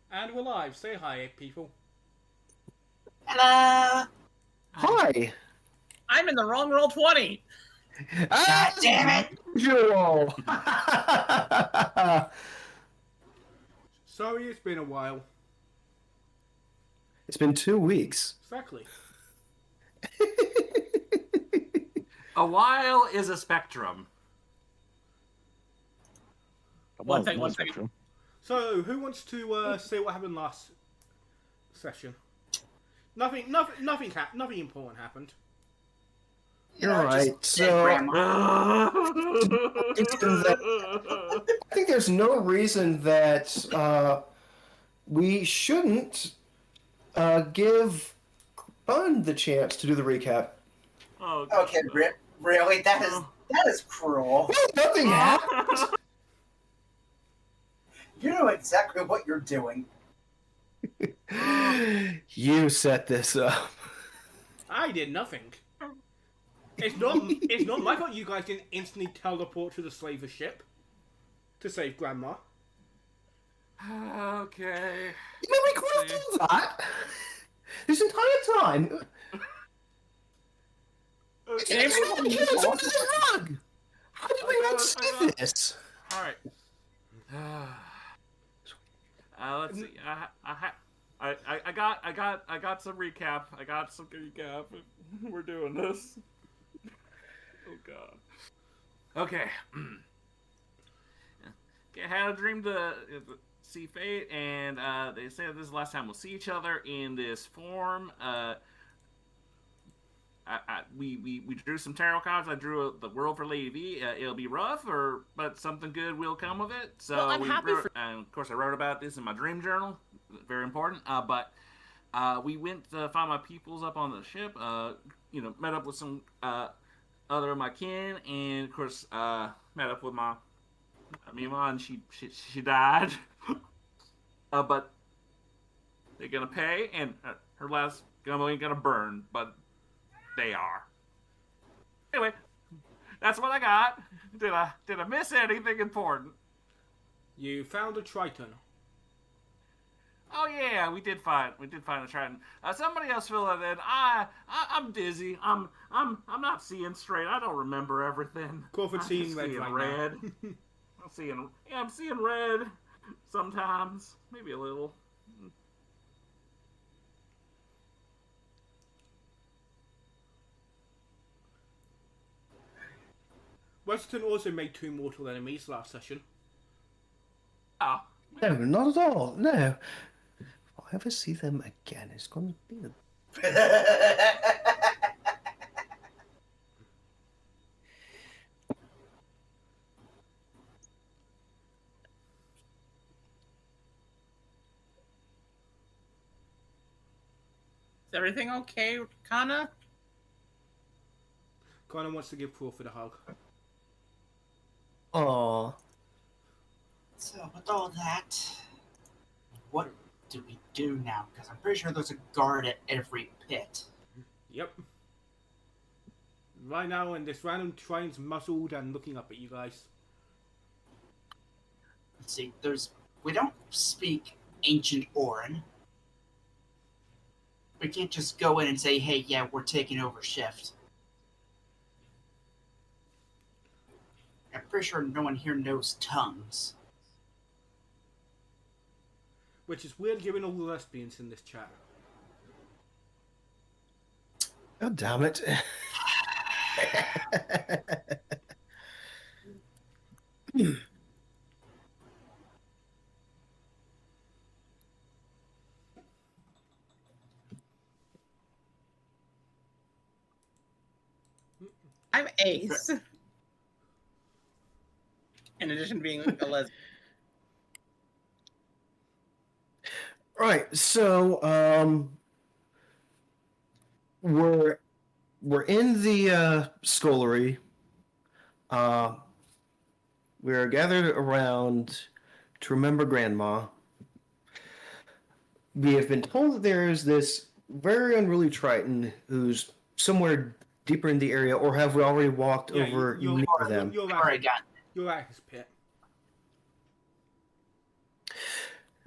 And we're live. Say hi, people. Hello. Hi. I'm in the wrong roll 20. God damn it! Usual. Sorry, it's been a while. It's been 2 weeks. Exactly. A while is a spectrum. One second. So, who wants to say what happened last session? Nothing important happened. You're right. So I think there's no reason that we shouldn't give Bun the chance to do the recap. Oh, Okay, really? That is cruel. Well, nothing happened. You know exactly what you're doing. You set this up. I did nothing. It's not my fault you guys didn't instantly teleport to the slaver ship to save Grandma. Okay. You mean we could have done that this entire time? Okay. How did we not see this? All right. Let's see. I got some recap. I got some recap. We're doing this. Oh God. Okay. I had a dream to see Fate, and they say this is the last time we'll see each other in this form. We drew some tarot cards. I drew the world for Lady V. It'll be rough, but something good will come of it. So well, I'm happy for. And of course, I wrote about this in my dream journal. Very important. But we went to find my peoples up on the ship. Met up with some other of my kin, and of course, met up with my Mima, and she died. But they're gonna pay, and her last gumbo ain't gonna burn, but they are. Anyway, that's what I got. Did I miss anything important? You found a Triton. Oh yeah, we did find a Triton. Somebody else fill it in. I'm dizzy. I'm not seeing straight. I don't remember everything. Crawford's seeing red right red. now. I'm seeing red sometimes, maybe a little. Weston also made 2 mortal enemies last session. Oh. No, not at all. No. If I ever see them again, it's going to be Is everything okay, Kana? Connor wants to give Crawford a hug. Aww. So, with all that, what do we do now? Because I'm pretty sure there's a guard at every pit. Yep. Right now, and this random Triton's muzzled and looking up at you guys. Let's see, we don't speak ancient Orin. We can't just go in and say, hey, yeah, we're taking over shift. I'm pretty sure no one here knows tongues. Which is weird given all the lesbians in this chat. Oh, damn it. I'm Ace. In addition to being a lesbian. Right, so we're in the scullery. We're gathered around to remember Grandma. We have been told that there is this very unruly Triton who's somewhere deeper in the area, or have we already walked over near them? You're at his pit.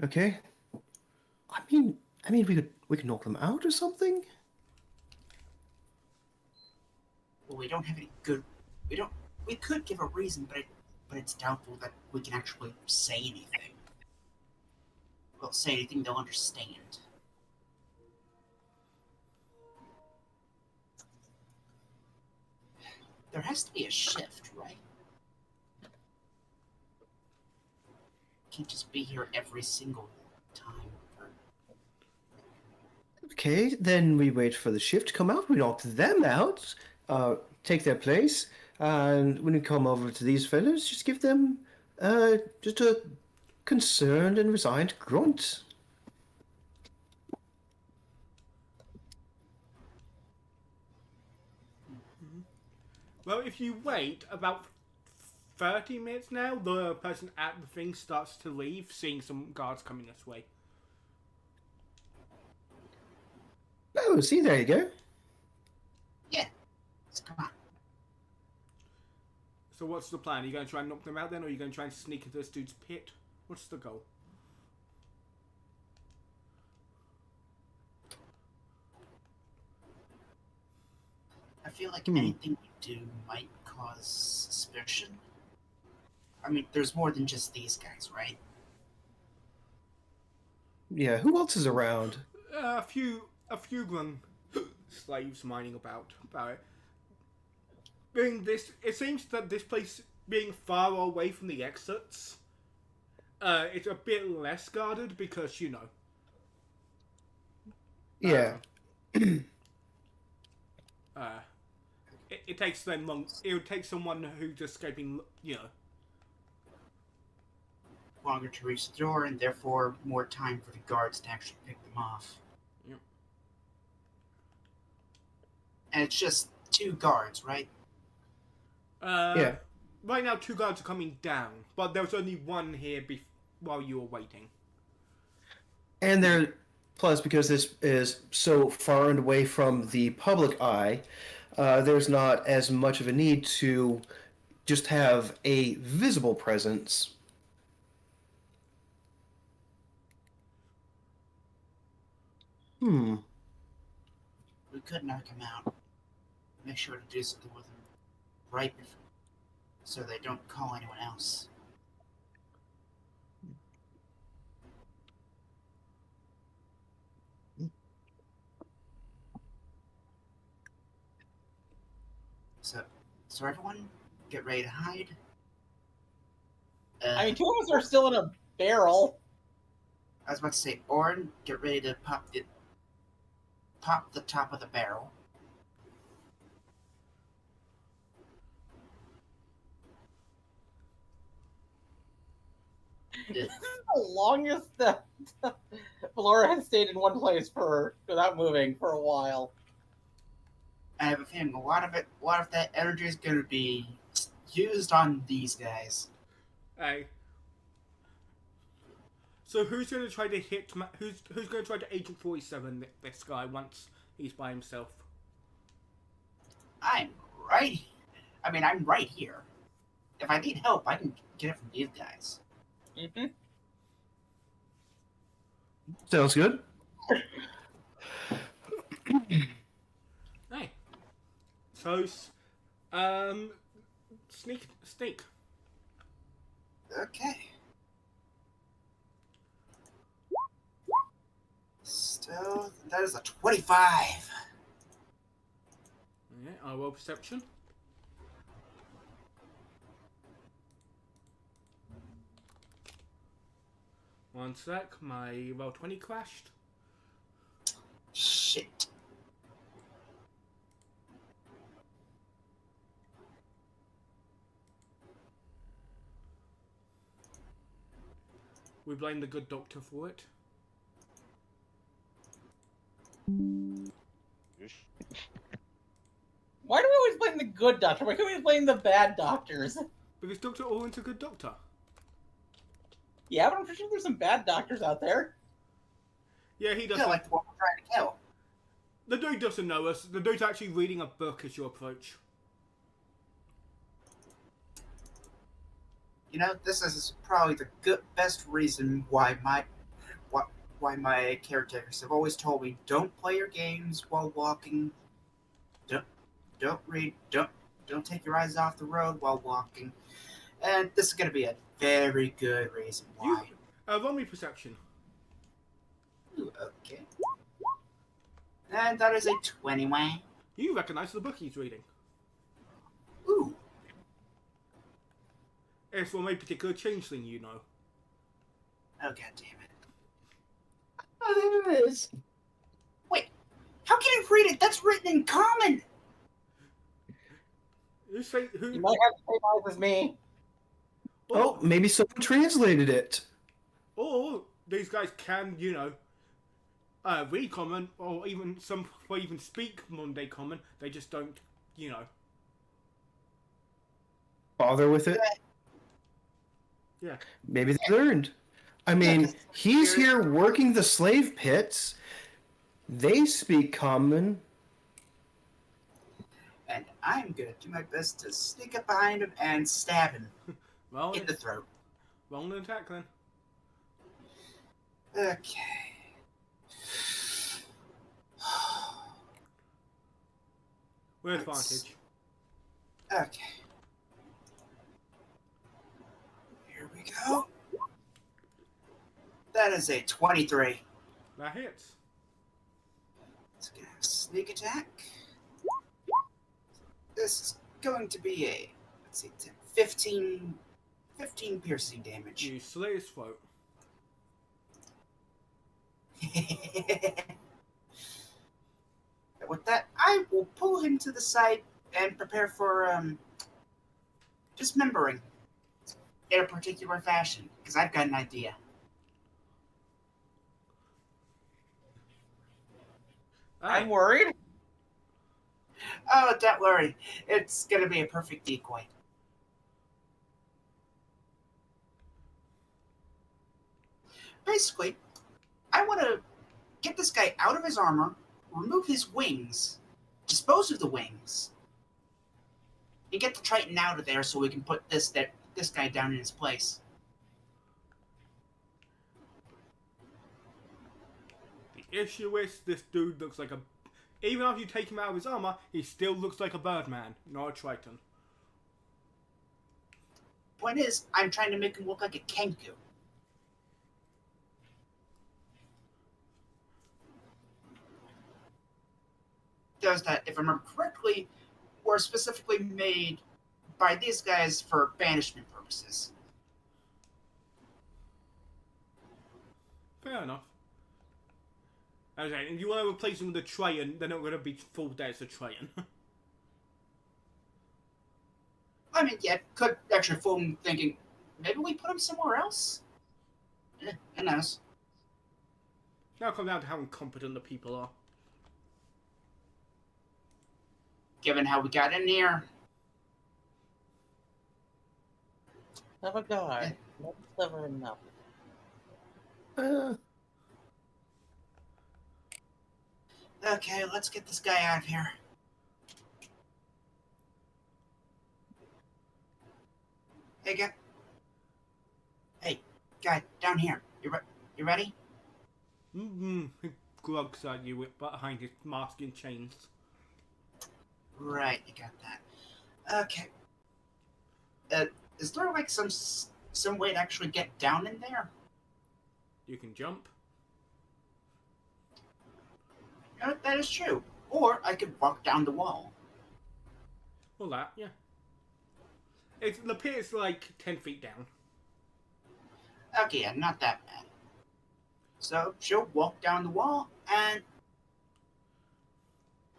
Okay. I mean, we could knock them out or something. Well, we don't have any good. We could give a reason, but it's doubtful that we can actually say anything. Well, say anything they'll understand. There has to be a shift, right? Can't just be here every single time. Okay, then we wait for the shift to come out. We knock them out, take their place, and when we come over to these fellas, just give them just a concerned and resigned grunt. Well, if you wait about 30 minutes now, the person at the thing starts to leave, seeing some guards coming this way. Oh, see, there you go. Yeah. Let's come on. So what's the plan? Are you going to try and knock them out then, or are you going to try and sneak into this dude's pit? What's the goal? I feel like anything we do might cause suspicion. I mean, there's more than just these guys, right? Yeah, who else is around? A few slaves mining about it. It seems that this place being far away from the exits, it's a bit less guarded because, you know. Yeah. It takes them long. It would take someone who's escaping, you know. Longer to reach the door, and therefore more time for the guards to actually pick them off. Yep. And it's just 2 guards, right? Yeah. Right now, 2 guards are coming down, but there was only 1 here while you were waiting. And there, plus because this is so far and away from the public eye, there's not as much of a need to just have a visible presence. We could knock them out. Make sure to do something with them right before, so they don't call anyone else. So everyone, get ready to hide. I mean, 2 of us are still in a barrel. I was about to say, Orin, get ready to pop the top of the barrel. This is the longest that Laura has stayed in one place without moving for a while. I have a feeling a lot of that energy is going to be used on these guys. Hey. So who's going to try to hit? Who's going to try to Agent 47 this guy once he's by himself? I'm right here. If I need help, I can get it from these guys. Mm-hmm. Sounds good. Hey. So, sneak. Okay. Still, that is a 25. Okay, I roll perception. One sec, my roll 20 crashed. Shit. We blame the good doctor for it. Why do we always blame the good doctor? Why can't we blame the bad doctors? Because Dr. Owen's a good doctor. Yeah, but I'm pretty sure there's some bad doctors out there. Yeah, he Yeah, doesn't. like the one we're trying to kill. The dude doesn't know us. The dude's actually reading a book as you approach. You know, this is probably the best reason why my caretakers have always told me don't play your games while walking. Don't read. Don't take your eyes off the road while walking. And this is going to be a very good reason why. Roll me perception. Ooh, okay. And that is a 21. You recognize the book he's reading. Ooh. It's from a particular changeling you know. Oh, god damn it. Oh, there it is. Wait. How can you read it? That's written in common. You say who? You might have the same eyes as me. Oh, maybe someone translated it. Or these guys can, read common, or even some even speak Monday common. They just don't, Bother with it. Yeah. Maybe they learned. I mean, he's here working the slave pits. They speak common. And I'm going to do my best to sneak up behind him and stab him Well, in the throat. roll an attack then. Okay. With advantage. Okay. Here we go. That is a 23. That hits. Let's get a sneak attack. This is going to be a, let's see, 15 piercing damage. You slit his throat. With that, I will pull him to the side and prepare for dismembering in a particular fashion, because I've got an idea. I'm worried. Oh, don't worry. It's going to be a perfect decoy. Basically, I want to get this guy out of his armor, remove his wings, dispose of the wings, and get the Triton out of there so we can put this guy down in his place. The issue is this dude looks like a. Even after you take him out of his armor, he still looks like a birdman, not a Triton. Point is, I'm trying to make him look like a Kenku. Those that, if I remember correctly, were specifically made by these guys for banishment purposes. Fair enough. Okay, if you want to replace him with a Triton, they're not going to be full dead as a Triton. I mean, yeah, could actually fool him thinking, maybe we put him somewhere else? Who knows? Now it comes down to how incompetent the people are. Given how we got in here. Have a guard. Not clever enough. Okay, let's get this guy out of here. Hey, guy, down here. You ready? He grunts at you behind his mask and chains. Right, you got that. Okay. Is there like some way to actually get down in there? You can jump. That is true. Or I could walk down the wall. Well, that, yeah. It appears like 10 feet down. Okay, yeah, not that bad. So she'll walk down the wall,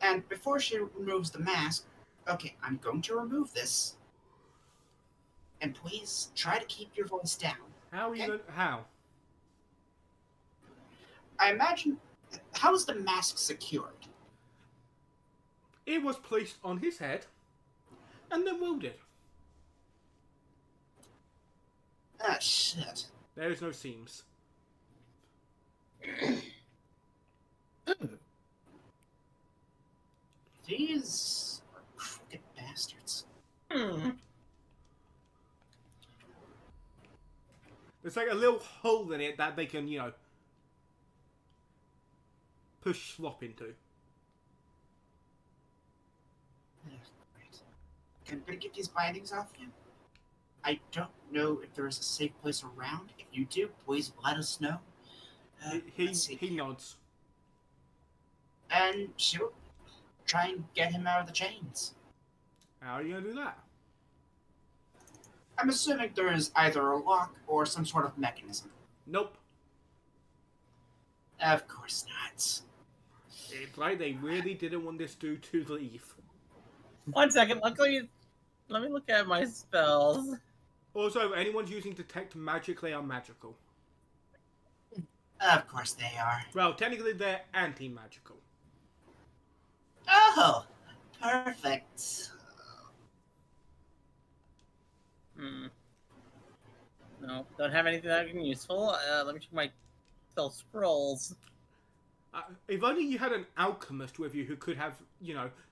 and before she removes the mask, okay, I'm going to remove this. And please try to keep your voice down. How are you going how? I imagine, how is the mask secured? It was placed on his head and then welded. Ah, shit. There is no seams. These are crooked bastards. There's like a little hole in it that they can, push slop into. Right. Can I get these bindings off you? I don't know if there is a safe place around. If you do, please let us know. Let's see. He nods. And she'll try and get him out of the chains. How are you going to do that? I'm assuming there is either a lock or some sort of mechanism. Nope. Of course not. It's like they really didn't want this dude to leave. 1 second. Let me look at my spells. Also, if anyone's using detect magic, they are magical. Of course they are. Well, technically they're anti-magical. Oh, perfect. No, don't have anything that can be useful. Let me check my spell scrolls. If only you had an alchemist with you who could have,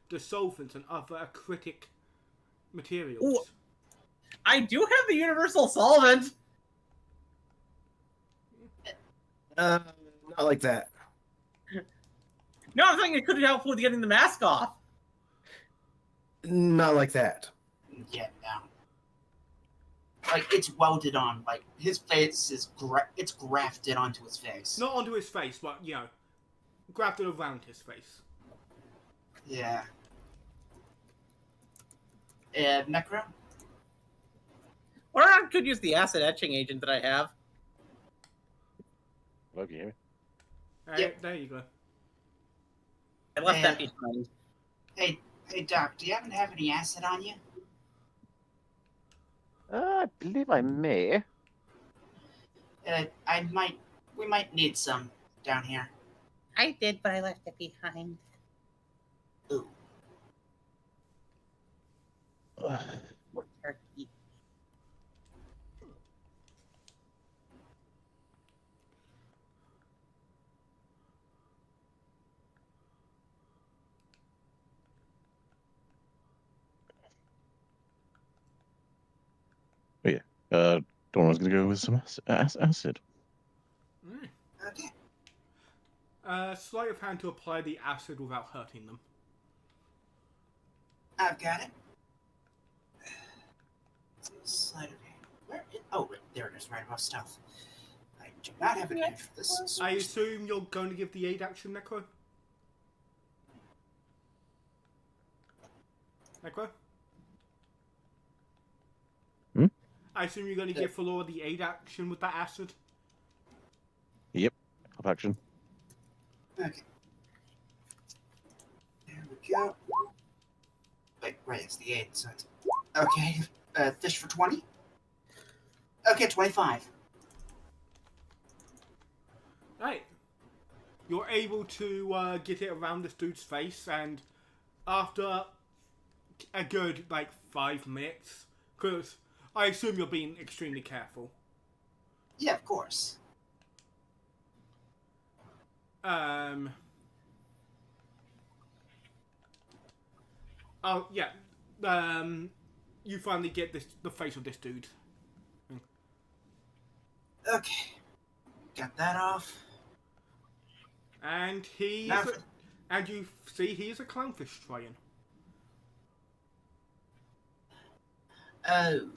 dissolvents and other acritic materials. Ooh. I do have the universal solvent. Not like that. No, I'm thinking it could help with getting the mask off. Not like that. Yeah, no. Like, it's welded on. Like, his face is it's grafted onto his face. Not onto his face, but, grafted around his face. Yeah. Necro? Or I could use the acid etching agent that I have. Hello, can you hear me? Yep. There you go. I left that behind. Hey, Doc, do you happen to have any acid on you? I believe I may. We might need some down here. I did, but I left it behind. Ooh. Turkey. Donna's gonna go with some acid. Right. Okay. Sleight of hand to apply the acid without hurting them. I've got it. Slide of hand. Where? Wait, there it is, right above stealth. I do not have an edge for this. So I assume you're going to give the aid action, Necro? Necro? Hmm? I assume you're going to give Flora the aid action with that acid? Yep. Up action. Okay. There we go. Wait, right, it's the 8, so it's... Okay, fish for 20? Okay, 25. Right. You're able to get it around this dude's face, and after a good, 5 minutes, because I assume you're being extremely careful. Yeah, of course. Oh, yeah. You finally get the face of this dude. Okay. Got that off. And Now for, and you see he's a clownfish train. oh.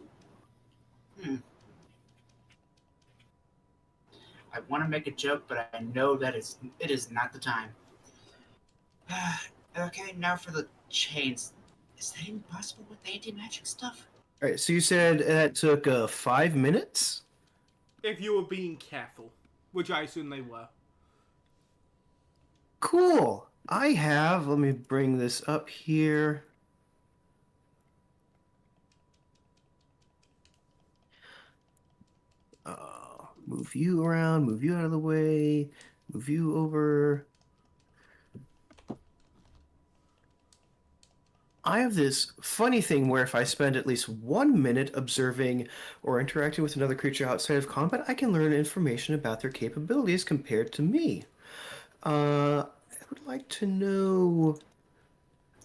I want to make a joke, but I know that it is not the time. Okay, now for the chains. Is that impossible with the anti-magic stuff? All right, so you said that took 5 minutes? If you were being careful, which I assume they were. Cool. Let me bring this up here. Move you around, move you out of the way, move you over. I have this funny thing where if I spend at least 1 minute observing or interacting with another creature outside of combat, I can learn information about their capabilities compared to me. I would like to know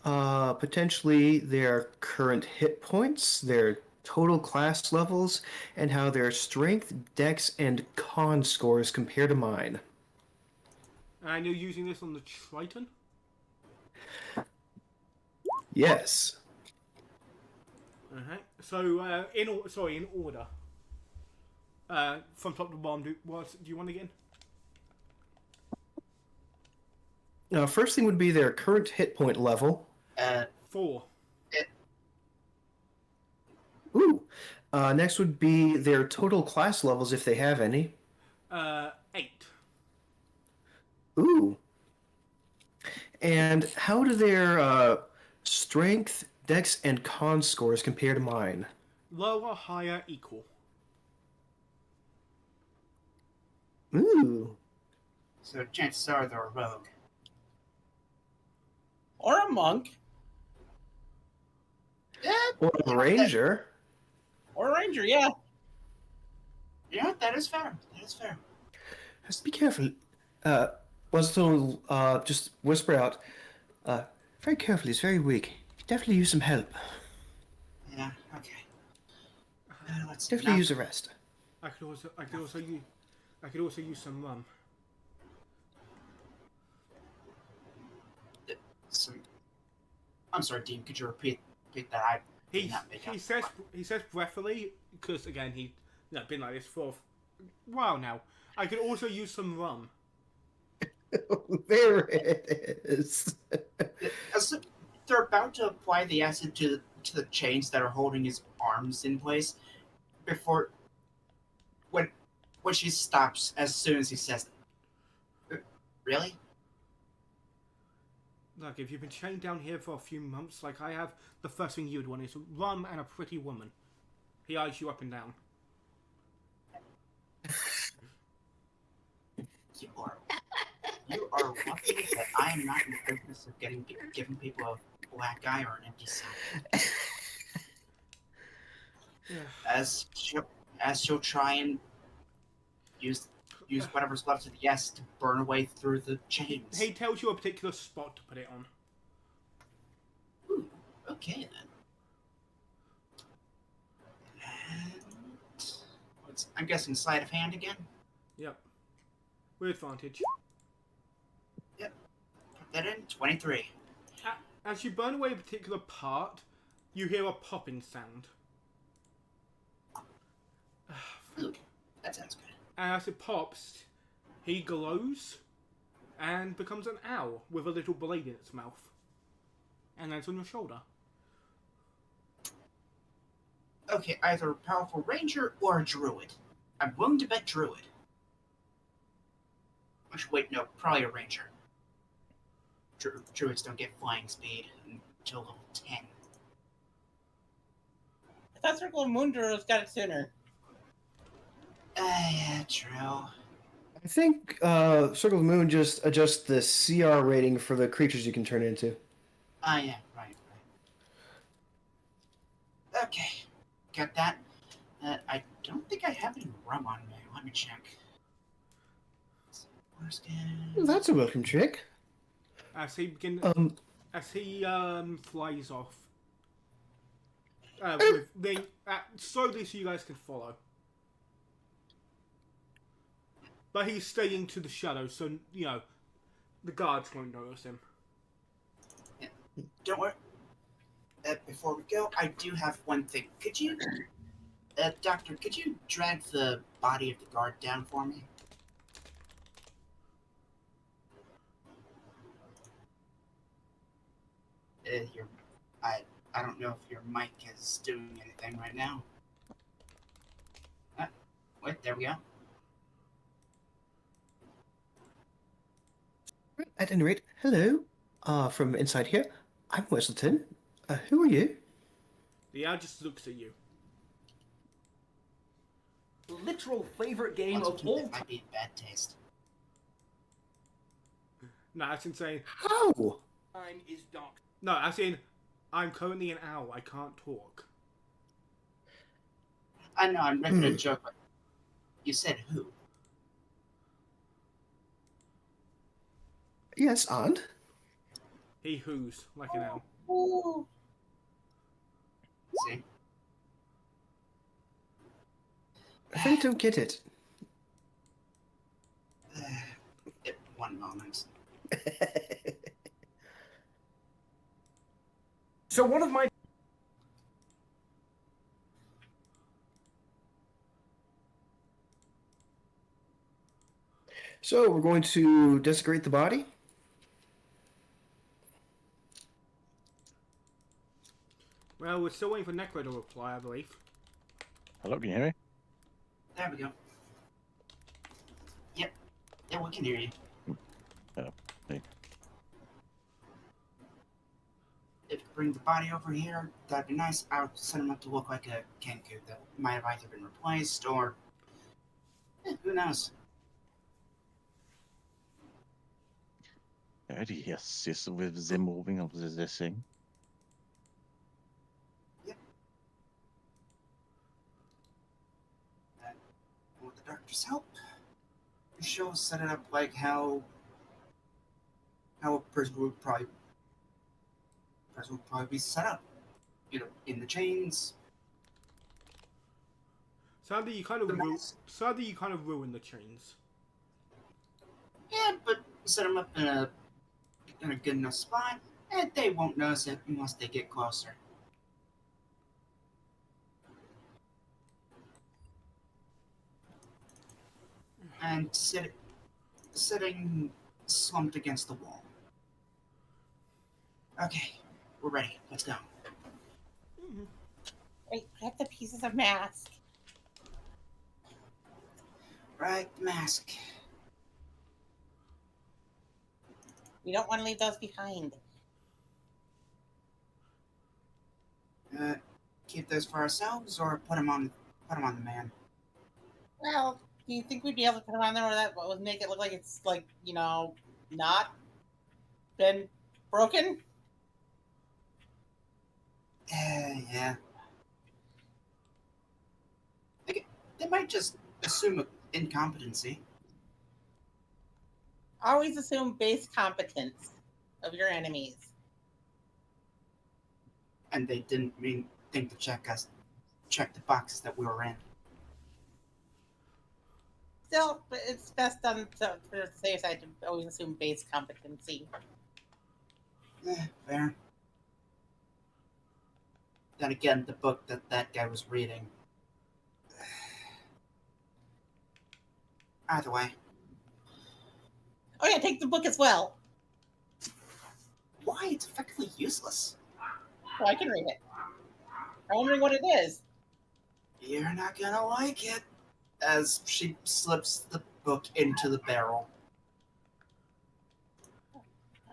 potentially their current hit points, their total class levels, and how their strength, dex, and con scores compare to mine. And you're using this on the Triton? Yes. Okay. So, in order. From top to bottom, do you want again? First thing would be their current hit point level. 4. Ooh. Next would be their total class levels if they have any. 8. Ooh. And how do their strength, dex, and con scores compare to mine? Lower, higher, equal. Ooh. So chances are they're a rogue. Or a monk. Yeah, Or a ranger. Or a ranger, yeah. yeah, that is fair. That is fair. Just be careful. Just whisper out. Very careful, he's very weak. He definitely use some help. Yeah, okay. Let's Definitely now- use a rest. I could also use some rum. some. I'm sorry, Dean. Could you repeat that? I did He not make out. he says breathily because again he been like this for a while now. I could also use some rum. There it is. As they're about to apply the acid to the chains that are holding his arms in place, before when she stops as soon as he says, "Really?" Look, if you've been chained down here for a few months, like I have, the first thing you'd want is rum and a pretty woman. He eyes you up and down. You are lucky that I am not in the business of giving people a black eye or an empty side. Yeah. As she'll try and use whatever's left of the S to burn away through the chains. He tells you a particular spot to put it on. Ooh, okay then. And I'm guessing sleight of hand again. Yep. With advantage. Put that in 23. As you burn away a particular part, you hear a popping sound. Ooh, that sounds good. And as it pops, he glows and becomes an owl with a little blade in its mouth. And lands on your shoulder. Okay, either a powerful ranger or a druid. I'm willing to bet druid. Actually, wait, no, probably a ranger. Druids don't get flying speed until level 10. I thought Circle of Moondra's got it sooner. Yeah, true. I think Circle of the Moon just adjusts the CR rating for the creatures you can turn into. Yeah, right. Okay, got that. I don't think I have any rum on me. Let me check. That's a welcome trick. As he flies off. Slowly so you guys can follow. But he's staying to the shadow, so, The guards won't notice him. Don't worry. Before we go, I do have one thing. Could you, Doctor, could you drag the body of the guard down for me? Your, I don't know if your mic is doing anything right now. Wait, there we go. At any rate, hello. From inside here, I'm Westleton. Who are you? The owl just looks at you. Literal favorite game Also, of too, all that might be bad taste. No, as in saying, How? time is dark. no, as in, I'm currently an owl. I can't talk. I know, I'm making a joke, but you said who? Yes, and? He whoos like an owl. Ooh. See? I really don't get it. One moment. So one of my So, we're going to desecrate the body? Well, we're still waiting for Necro to reply, I believe. Hello, can you hear me? There we go. Yep. Yeah, we can hear you. Oh, hey. If you bring the body over here, that'd be nice. I'll set him up to look like a Kenku that might have either been replaced or... who knows? Ja, die assist with the moving of this thing. With the doctor's help, she'll set it up like how a person would probably be set up. You know, in the chains. Sadly, you kind of The mask. ruined the chains. Yeah, but set them up in a good enough spot, and they won't notice it unless they get closer. And sitting slumped against the wall. Okay, we're ready. Let's go. Wait, grab the pieces of mask. Right, mask. We don't want to leave those behind. Keep those for ourselves, or put them on the man. Well, do you think we'd be able to put them on there, or that would make it look like it's like, you know, not been broken? Yeah. They might just assume incompetency. Always assume base competence of your enemies. And they didn't think to check the boxes that we were in. Still, but it's best done for the safe side to always assume base competency. Fair. Then again, the book that guy was reading. Either way. Oh yeah, take the book as well. Why? It's effectively useless. So I can read it. I'm wondering what it is. You're not gonna like it. As she slips the book into the barrel.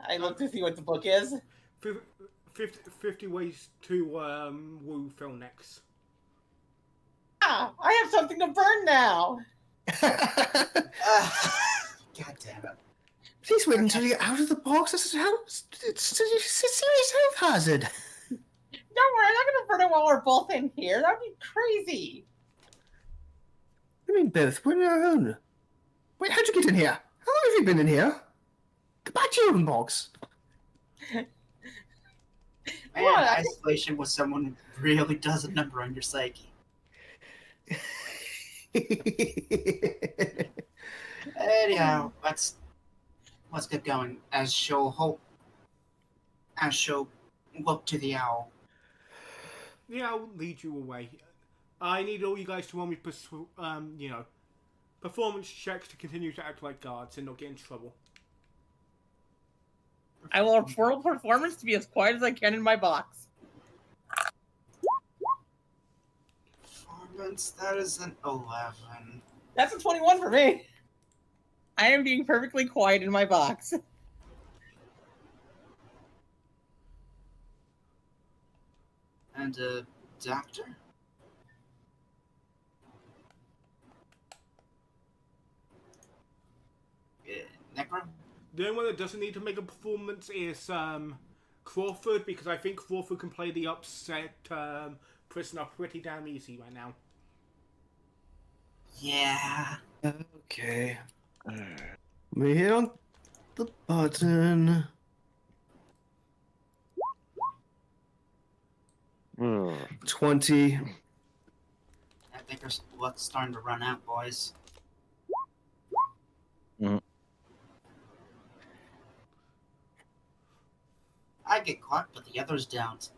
I look to see what the book is. 50 ways to woo Phil next. Ah, I have something to burn now. God damn it. Please wait until you're out of the box. This is it's a serious health hazard. Don't worry, I'm not gonna burn it while we're both in here. That'd be crazy. I mean, both. We're on our own. Wait, how'd you get in here? How long have you been in here? Go back to your own box. Man, What? isolation with someone really does a number on your psyche. Anyhow, let's let's get going. As she'll look to the owl. Yeah, I'll lead you away. I need all you guys to roll me, performance checks to continue to act like guards and not get in trouble. I will roll performance to be as quiet as I can in my box. Performance, that is an 11. That's a 21 for me. I am being perfectly quiet in my box. And a doctor? Necro? The only one that doesn't need to make a performance is Crawford, because I think Crawford can play the upset prisoner pretty damn easy right now. Yeah. Okay. We hit on the button. Ugh. 20. I think our luck's starting to run out, boys. Mm. I get caught, but the others don't.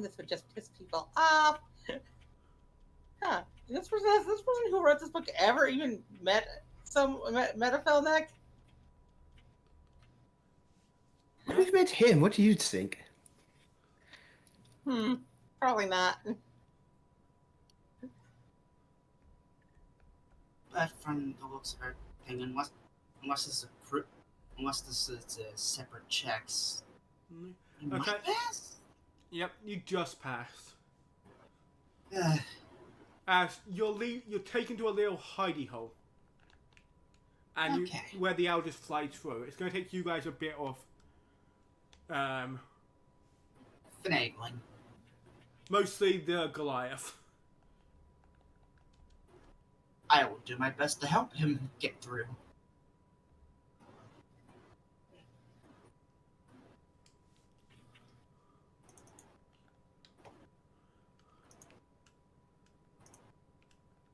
This would just piss people off. Huh. This person who wrote this book ever even met a Felneck? We've met him. What do you think? Probably not. But from the looks of everything, unless this is a separate checks, you Okay. might pass. Yep, you just passed. Uh, As you're taken to a little hidey hole, and Okay. where the owl just flies through. It's going to take you guys a bit of, finagling. mostly the Goliath. I will do my best to help him get through.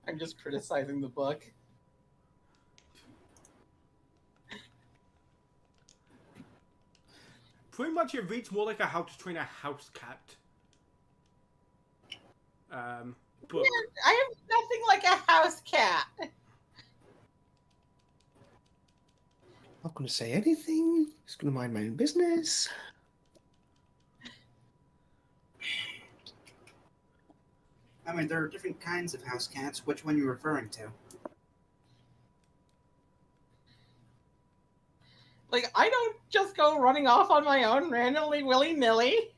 I'm just criticizing the book. Pretty much it reads more like a How to Train a House Cat. Book. I am nothing like a house cat. Not going to say anything. Just going to mind my own business. I mean, there are different kinds of house cats. Which one are you referring to? Like, I don't just go running off on my own randomly, willy-nilly.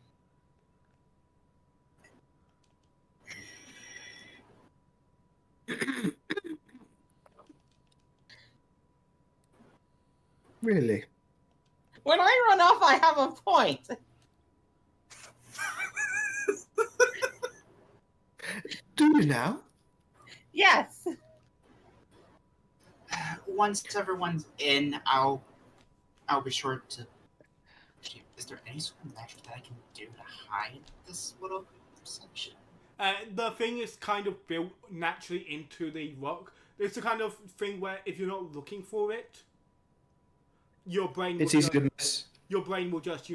Really? When I run off, I have a point. Do you now? Yes. Once everyone's in, I'll be sure to. Is there any sort of magic that I can do to hide this little section? The thing is kind of built naturally into the rock. It's the kind of thing where if you're not looking for it, your brain will It's easy to miss. your brain will just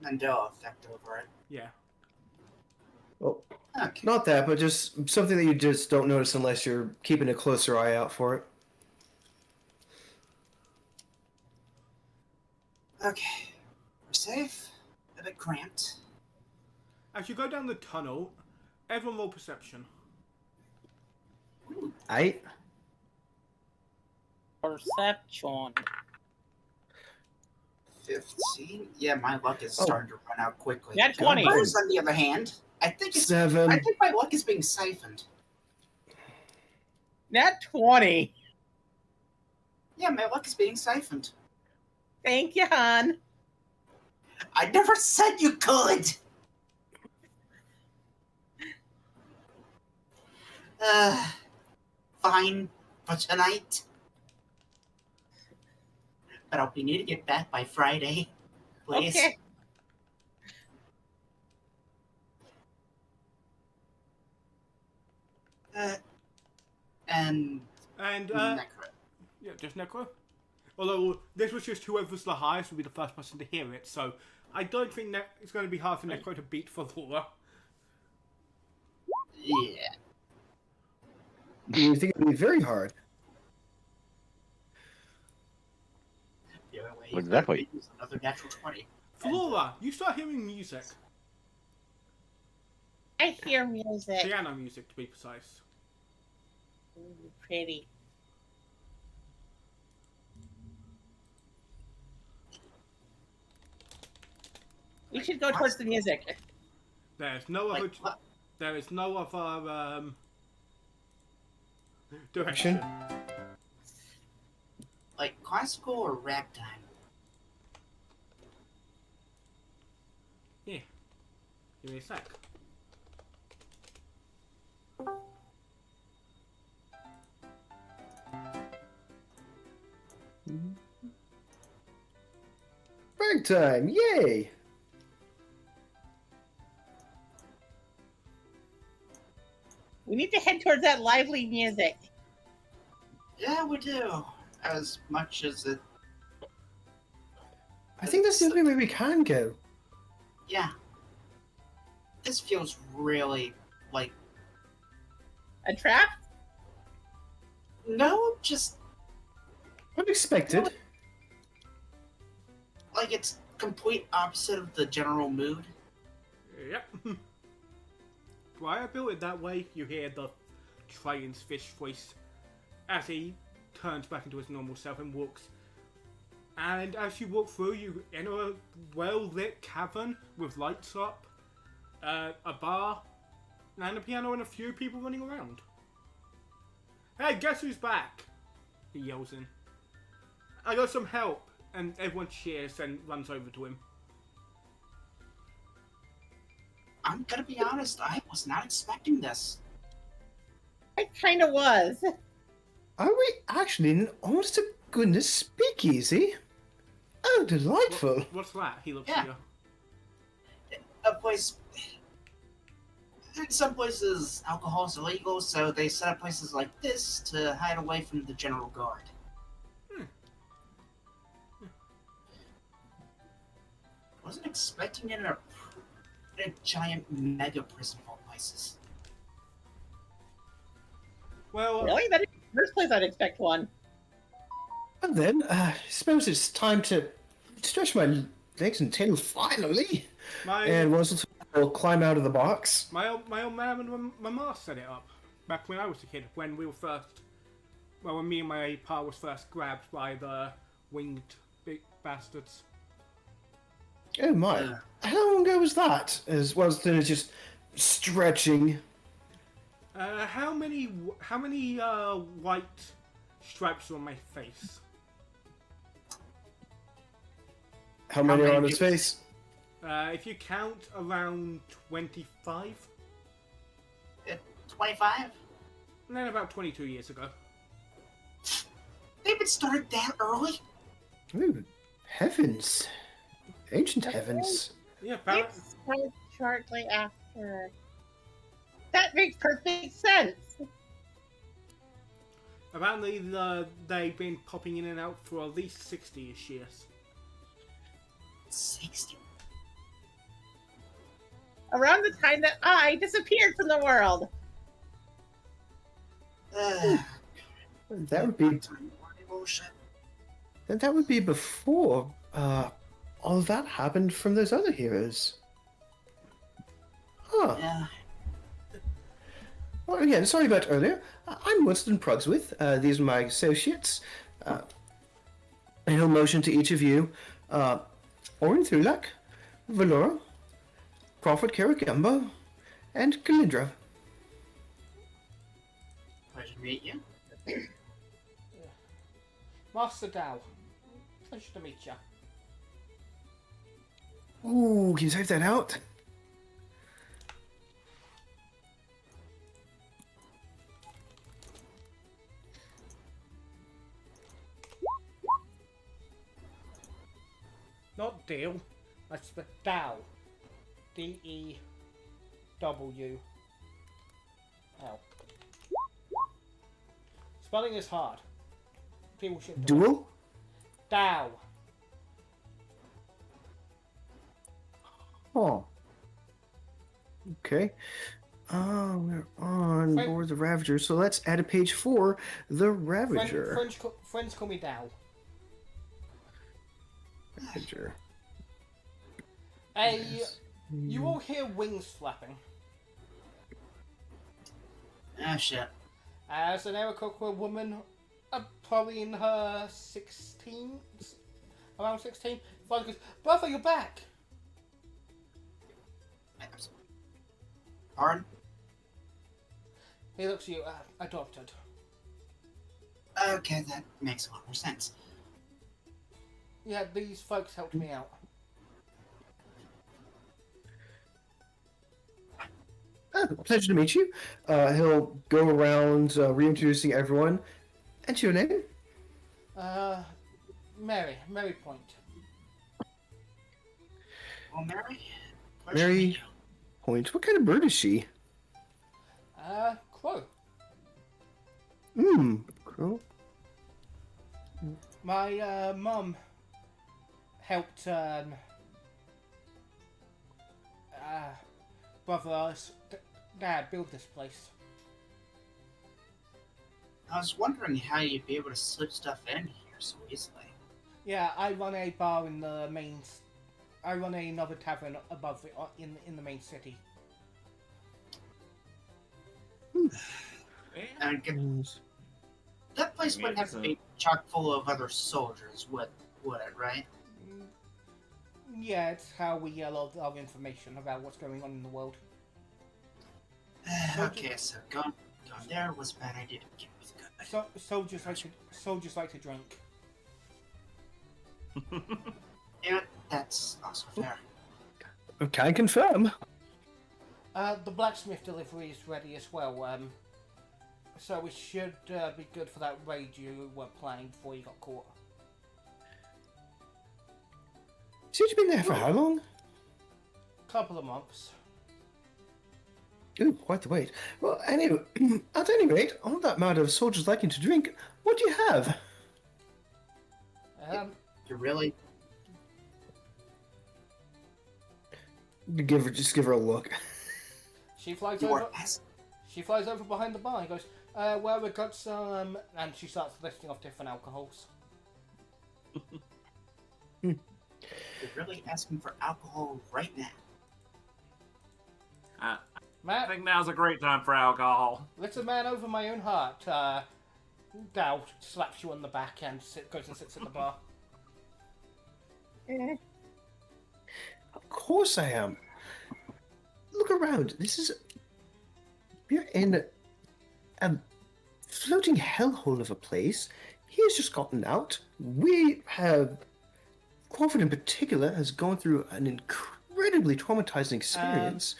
Mandela effect over it. yeah. Oh, Okay. not that, but just something that you just don't notice unless you're keeping a closer eye out for it. Okay. We're safe. A bit cramped. As you go down the tunnel, everyone roll perception. Aight. Perception. 15. Yeah, my luck is starting to run out quickly. Yeah, 20. Yours, on the other hand, I think 7. my luck is being siphoned. Nat 20. Yeah, my luck is being siphoned. Thank you, hon. I never said you could. Fine. for tonight. But we need to get back by Friday, please. Okay. And And Necro. yeah, just Necro. Although this was just whoever's the highest would be the first person to hear it, so I don't think it's going to be hard for Necro to beat for Laura. Yeah. You think it'd be very hard? The other way, Exactly. use another natural 20. Flora, you start hearing music. I hear music. Piano music, to be precise. Ooh, pretty. We should go towards the music. There's no other. Like, what? There is no other direction. Like classical or ragtime? Yeah. Give me a sec. Ragtime, yay! We need to head towards that lively music. Yeah, we do. As much as it. I think that's the only way we can go. Yeah. This feels really like. A trap? No, just Unexpected. like it's complete opposite of the general mood. Yep. Why I built it that way, you hear the Triton's fish voice as he turns back into his normal self and walks. And as you walk through, you enter a well-lit cavern with lights up, a bar, and a piano and a few people running around. Hey, guess who's back? He yells in. I got some help, and everyone cheers and runs over to him. I'm gonna be honest, I was not expecting this. I kind of was. Are we actually in an honest to goodness speakeasy? Oh, delightful. What's that? He looks Yeah. at you. A place. In some places, alcohol is illegal, so they set up places like this to hide away from the general guard. Wasn't expecting it in a giant mega prison of all places. Well, Really? That is the first place I'd expect one. And then, I suppose it's time to stretch my legs and tail finally. And once I'll climb out of the box. My old man and my ma set it up back when I was a kid. When we were first, well, when me and my pa was first grabbed by the winged big bastards. Oh my. How long ago was that? As well as then it's just stretching. How many white stripes are on my face? How many are many on his people- face? If you count, around 25. 25? And then about 22 years ago. They've been started that early? Ooh, heavens. Ancient heavens. Yeah, apparently. It started shortly after. That makes perfect sense. Apparently, they've been popping in and out for at least 60-ish years. 60. Around the time that I disappeared from the world. That would be that would be before all of that happened from those other heroes. Huh. Yeah. Well, again, sorry about earlier. I'm Winston Prugswith. These are my associates. And he'll motion to each of you. Orin Thulak, Valora, Crawford Karakamba, and Kalindra. Pleasure to meet you. Master Dow, pleasure to meet you. Ooh, can you type that out? Not deal. I spell Dow. D-E-W. L. Spelling is hard. People should do it. Duel? Dow. Oh. Okay. We're on Fren- board the Ravager, so let's add a page for the Ravager. Friends call me Dow. Ravager. Hey, you all hear wings flapping. Ah, shit. As an Aarakocra woman, probably in her 16s, around 16, father goes, "Brother, you're back." Pardon? He looks at you, adopted. Okay, that makes a lot more sense. Yeah, these folks helped me out. Pleasure to meet you. He'll go around reintroducing everyone. And your name? Mary Point. Well, Mary? Mary Point. What kind of bird is she? Crow. Crow. My, mum helped, brother's dad build this place. I was wondering how you'd be able to slip stuff in here so easily. Yeah, I run a bar in the main. I run another tavern above it in the main city. And that place wouldn't have to be chock full of other soldiers, would it, right? Yeah, it's how we get a lot of information about what's going on in the world. Okay, so going there was a bad idea to begin with. Good. Soldiers like to drink. Yeah, that's also fair. I can confirm. The blacksmith delivery is ready as well. So we should be good for that raid you were planning before you got caught. So you've been there for how long? Couple of months. Ooh, quite the wait. Well, anyway, at any rate, on that matter of soldiers liking to drink, what do you have? You really? Just give her a look. She flies You over. are as She flies over behind the bar and goes, "Well, we've got some," and she starts listing off different alcohols. You're really asking for alcohol right now. I Matt, think now's a great time for alcohol. little man over my own heart. Dow slaps you on the back and goes and sits at the bar. Of course I am. Look around. We're in a floating hellhole of a place. He has just gotten out. Crawford in particular has gone through an incredibly traumatizing experience.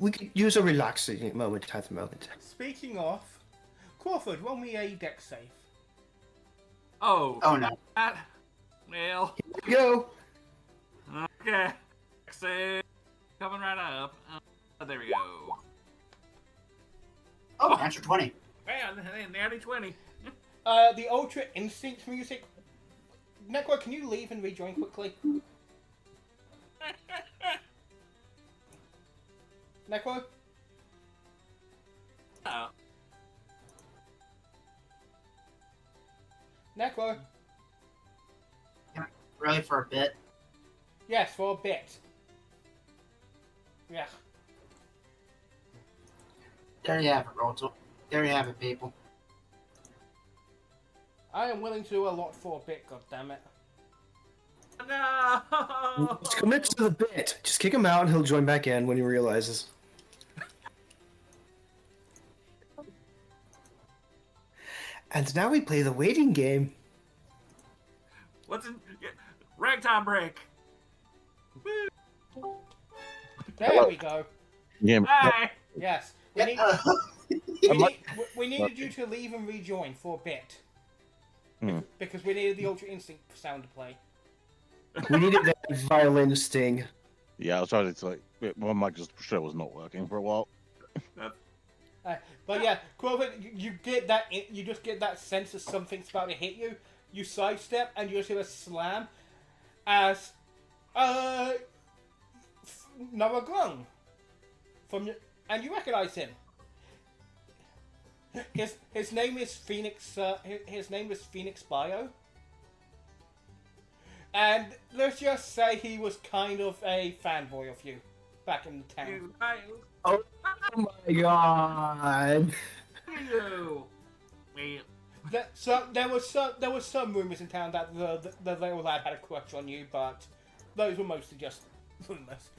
We can use a relaxing moment at the moment. Speaking of, Crawford, roll me a deck save. Oh no. Well, Here we go. okay. Save. Coming right up. There we go. Oh, natural 20. Man, natty 20. The Ultra Instinct music. Necro, can you leave and rejoin quickly? Necro? Oh. Necro? Really, for a bit? Yes, for a bit. Yeah. There you have it, Roto. There you have it, people. I am willing to do a lot for a bit, goddammit. No! Just commit to the bit. Just kick him out and he'll join back in when he realizes. And now we play the waiting game. What's in... Ragtime break! There we go. Yeah. Hey! Yes. We needed you to leave and rejoin for a bit. Because we needed the Ultra Instinct sound to play. We needed that violin sting. Yeah, I was trying to my mic just straight was not working for a while. But yeah, Crawford, you get that. You just get that sense that something's about to hit you. You sidestep and you just hear a slam as Noah Grung from and you recognize him. His name is Phoenix. His name is Phoenix Bio. And let's just say he was kind of a fanboy of you back in the town. Oh my god. There was some rumors in town that the little lad had a crush on you, but those were mostly just rumors.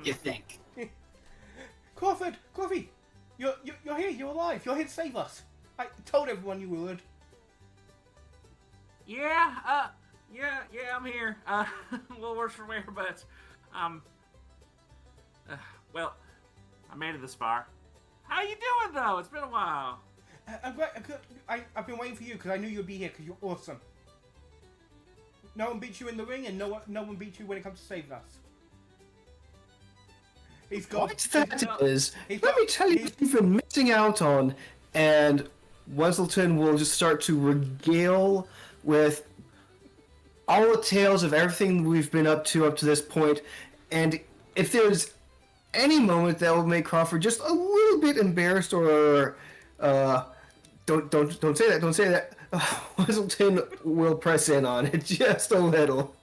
You think? Crawford, you're here. You're alive. You're here to save us. I told everyone you would. Yeah, I'm here. A little worse for wear, but, well, I made it this far. How you doing, though? It's been a while. I'm glad, I've been waiting for you because I knew you'd be here because you're awesome. No one beats you in the ring, and no one beats you when it comes to saving us. He's got. What that is, let me tell you what you've been missing out on. And Weselton will just start to regale with all the tales of everything we've been up to this point. And if there's any moment that will make Crawford just a little bit embarrassed or don't say that. Weselton will press in on it just a little.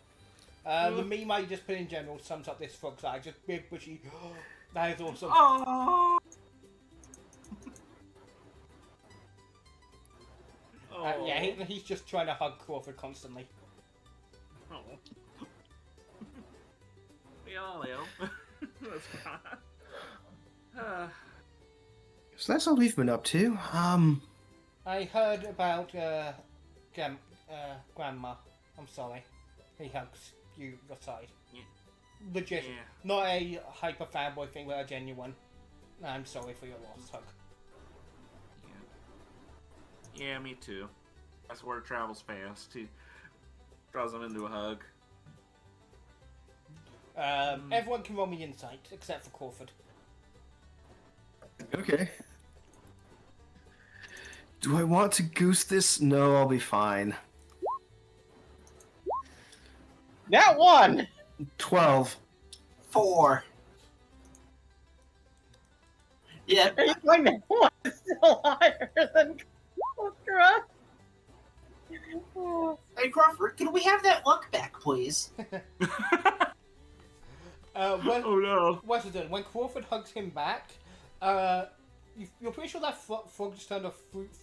The meme I just put in general sums up this frog's eye. Just big, bushy. That is awesome. Oh. Yeah, he's just trying to hug Crawford constantly. Oh. We all ill. So that's all we've been up to. I heard about Grandma. I'm sorry. He hugs you aside. Yeah. Legit. Yeah. Not a hyper fanboy thing, but a genuine. I'm sorry for your loss, hug. Yeah, me too. That's where it travels fast. He draws them into a hug. Everyone can roll me insight, except for Crawford. Okay. Do I want to goose this? No, I'll be fine. That one! 12. 4. Yeah, Are you going that one is still higher than Crawford? hey Crawford, can we have that luck back, please? Oh no. Weston, when Crawford hugs him back, you're pretty sure that frog just turned a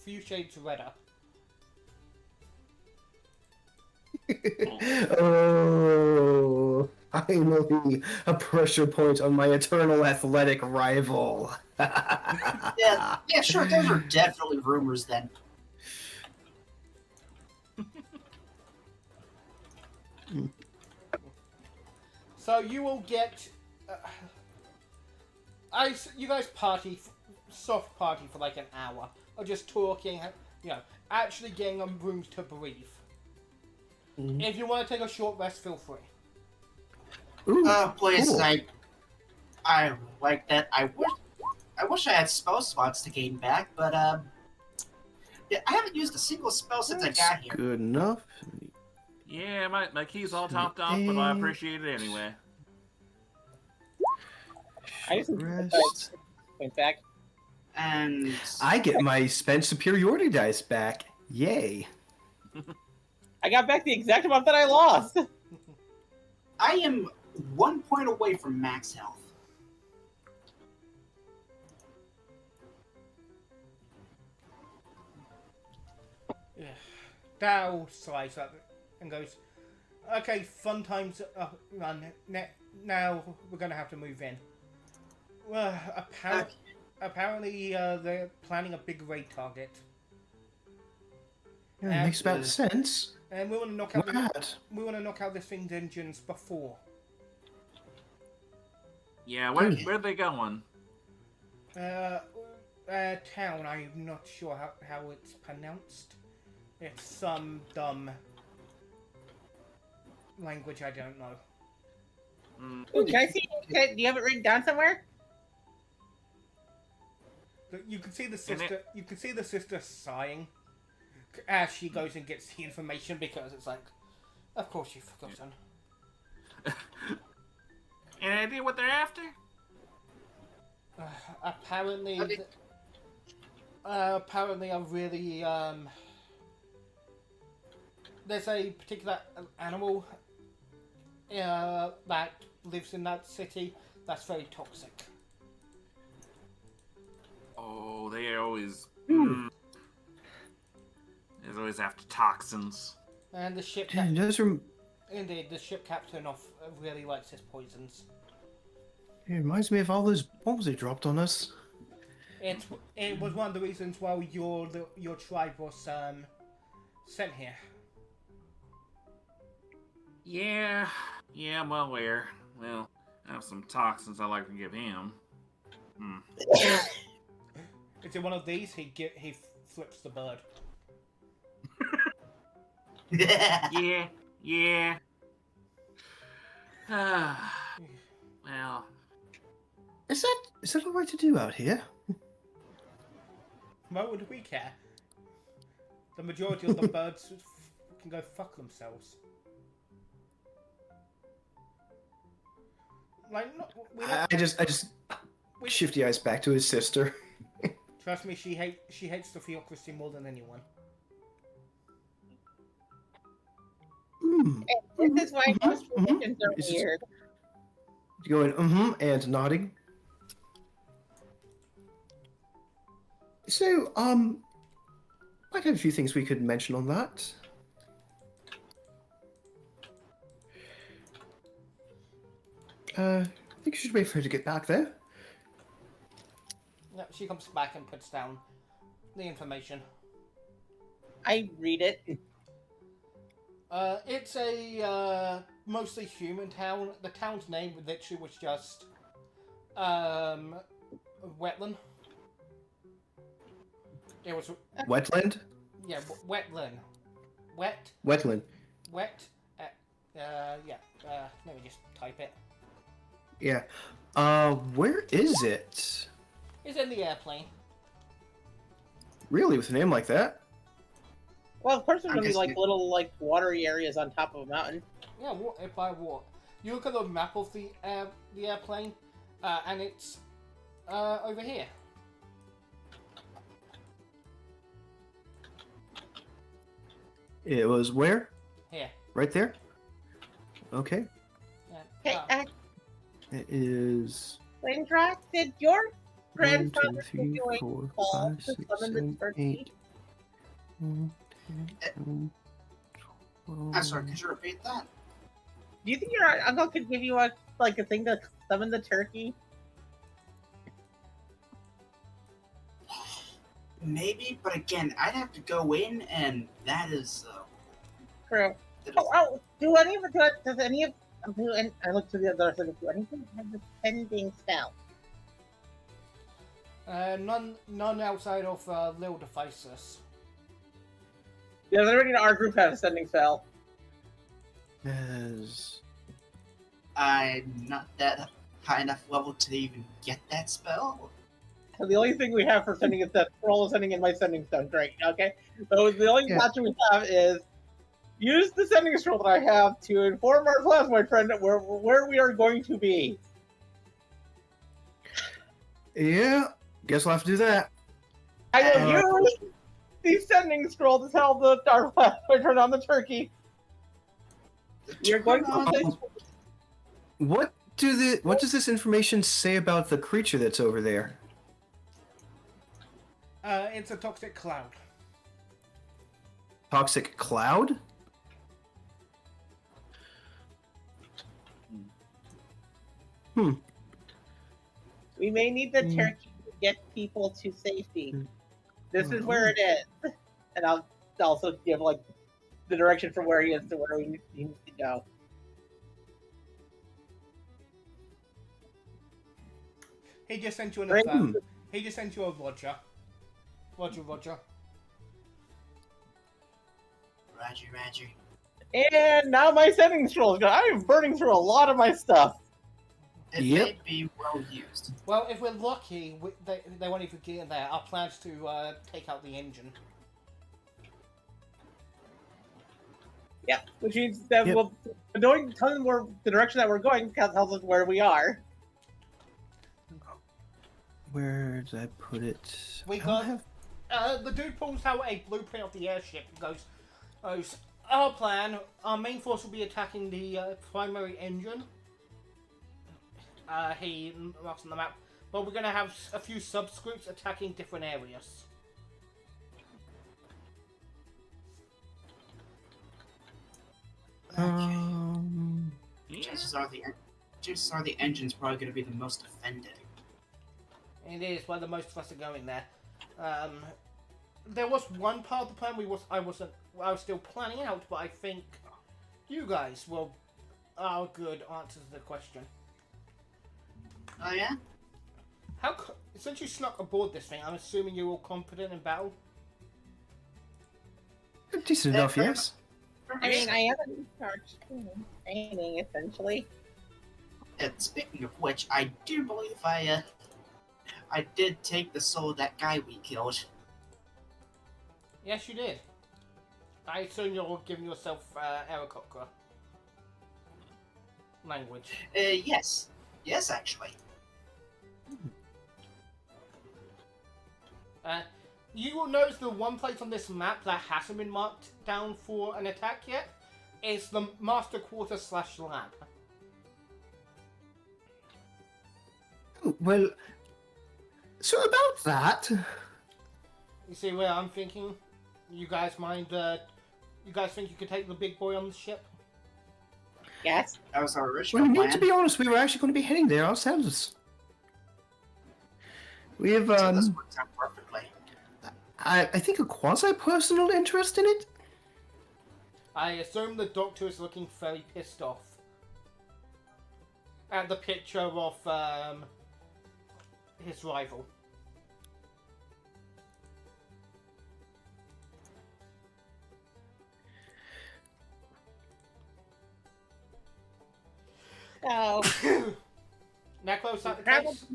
few shades redder. Oh, finally a pressure point on my eternal athletic rival. Yeah, sure, those are definitely rumors then. So you will get. You guys party, soft party for like an hour of just talking, actually getting on rooms to breathe. Mm-hmm. If you want to take a short rest, feel free. Ooh, Please, cool. I like that. I wish I had spell slots to gain back, but yeah, I haven't used a single spell since I got here. Good enough. Yeah, my key's all topped off, but I appreciate it anyway. I just Rest. went back. And I get my spent superiority dice back. Yay. I got back the exact amount that I lost. I am 1 point away from max health. Dao sighs up and goes, "Okay, fun times run. Now we're gonna have to move in." Well, apparently they're planning a big raid target, Yeah, makes about sense. and we want to knock Why out. not? We want to knock out this thing's engines before. Yeah, where'd they going? Town. I'm not sure how it's pronounced. It's some dumb. language I don't know. Ooh, can I see? Do you have it written down somewhere? But you can see the sister. You can see the sister sighing as she goes and gets the information because it's like, of course you've forgotten. Any idea what they're after? Apparently, Okay. apparently, I'm really there's a particular animal that lives in that city that's very toxic. Oh, they always. Hmm. They're always after toxins. And the ship, Yeah, it does rem- indeed, the ship captain really likes his poisons. it reminds me of all those bombs they dropped on us. It was one of the reasons why your tribe was sent here. Yeah, I'm well aware. Well, I have some toxins I like to give him. Is it one of these? He flips the bird. Yeah. Well, Is that all right to do out here? Why would we care? The majority of the birds can go fuck themselves. Like, I just shift the eyes back to his sister. Trust me, she hates the theocracy more than anyone. This is why most religions are It's weird. going and nodding. So might have a few things we could mention on that. I think you should wait for her to get back there. Yeah, she comes back and puts down the information. I read it. It's a mostly human town. The town's name literally was just wetland. It was Wetland? wetland. Wetland. Wet. Yeah. Let me just type it. Yeah. Where is it? It's in the airplane. Really, with a name like that? Well, of course, there's I'm gonna be like guessing- little like watery areas on top of a mountain. Yeah, by what? You look at the map of the airplane, and it's over here. It was where? Here. Right there? Okay. Yeah. Hey, It is Windrock, did your 1, 2, grandfather give 3, you a 4, ball 5, to 6, summon the 7, turkey? 8. 1, 10, 11, 12. I'm sorry, could you repeat that? Do you think your uncle could give you a thing to summon the turkey? Maybe, but again, I'd have to go in, and that is. True. That is Oh, do any of it? Does any of? I look to the other side. Do anything have the pending spell? None outside of Lil Devices. Yeah, everybody in our group has a sending spell. As I'm not that high enough level to even get that spell. So the only thing we have for sending is that scroll of sending in my sending stone. Great. Okay. So the only Yeah. option we have is use the sending scroll that I have to inform our plasmoid friend that where we are going to be. yeah, guess we'll have to do that. I will use the sending scroll to tell the our plasmoid friend on the turkey. You're going to Um, What does this information say about the creature that's over there? It's a toxic cloud. Toxic cloud? We may need the turkey to get people to safety. This is where it is, and I'll also give like the direction from where he is to where he needs to go. He just sent you an Right. He just sent you a Roger. Roger. Roger. And now my settings scroll. I am burning through a lot of my stuff. It Yep. may be well used. Well, if we're lucky, they won't even get in there. Our plan is to take out the engine. Yeah, which means that Yep. we'll knowing telling where the direction that we're going tells us where we are. Where did I put it? We I don't got- have. The dude pulls out a blueprint of the airship and goes, our plan, our main force will be attacking the primary engine. He marks on the map. But we're going to have a few subgroups attacking different areas. Yeah. Chances are the engine's probably going to be the most offended. It is where the most of us are going there. There was one part of the plan I was still planning out, but I think you guys are good answers to the question. Oh yeah? Since you snuck aboard this thing, I'm assuming you're all competent in battle. Decent enough, very yes. I mean, I am in charge training, essentially. And speaking of which, I do believe I did take the soul of that guy we killed. Yes, you did. I assume you're giving yourself Aarakocra language. Yes. Yes, actually. You will notice the one place on this map that hasn't been marked down for an attack yet is the Master Quarter / lab. Well, so about that. You see where I'm thinking? You guys mind, you guys think you could take the big boy on the ship? Yes. That was our Well, original I mean, plan. to be honest, we were actually going to be heading there ourselves. We have, So this works out perfectly. I think a quasi-personal interest in it. I assume the Doctor is looking very pissed off at the picture of his rival. So, Now close out the Travel- case.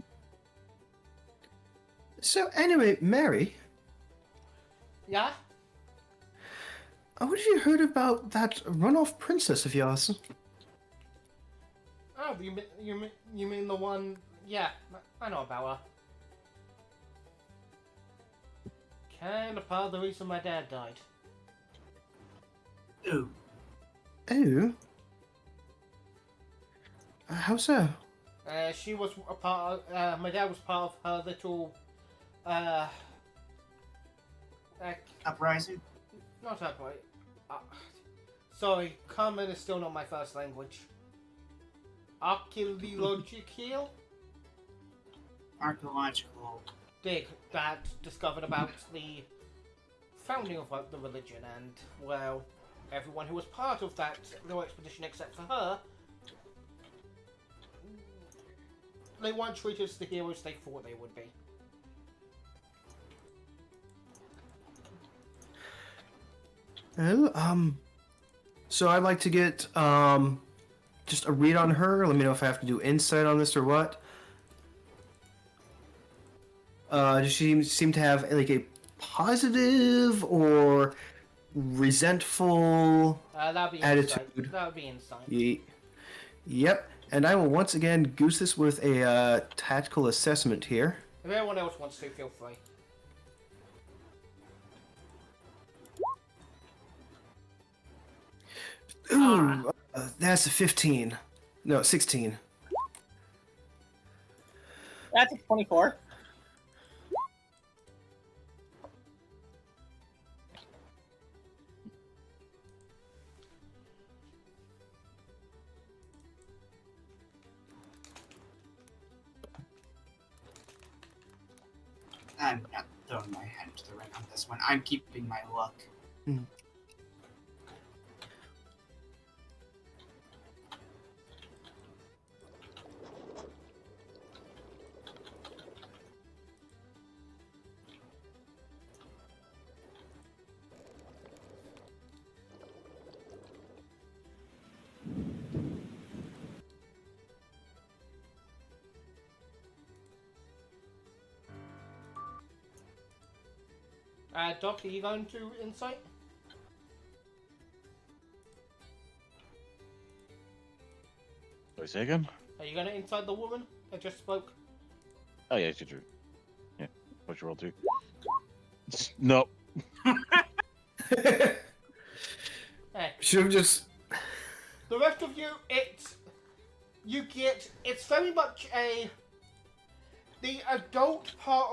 So anyway, Mary, Yeah? what have you heard about that runoff princess of yours? Oh, you mean the one? Yeah, I know about her. Kind of part of the reason my dad died. Ooh. Oh. How so? She was a part of, my dad was part of her little, Uprising? not upright. Sorry, Common is still not my first language. Archaeological Archaeological. dig that discovered about the founding of the religion, and, well, everyone who was part of that little expedition except for her, they weren't treated as the heroes they thought they would be. Well, so I'd like to get, just a read on her. Let me know if I have to do insight on this or what. Does she seem to have, like, a positive or resentful That would be attitude? insight. That would be insight. Yep. And I will once again goose this with a tactical assessment here. If anyone else wants to, feel free. Ooh, that's a 15. No, 16. that's a 24. I'm not throwing my hand to the ring on this one. I'm keeping my luck. Doc, are you going to insight? Do I say again? Are you going to insight the woman I just spoke? Oh yeah, it's your. Yeah. What's your roll too? No. Hey, Should have just. the rest of you, it's very much the adult part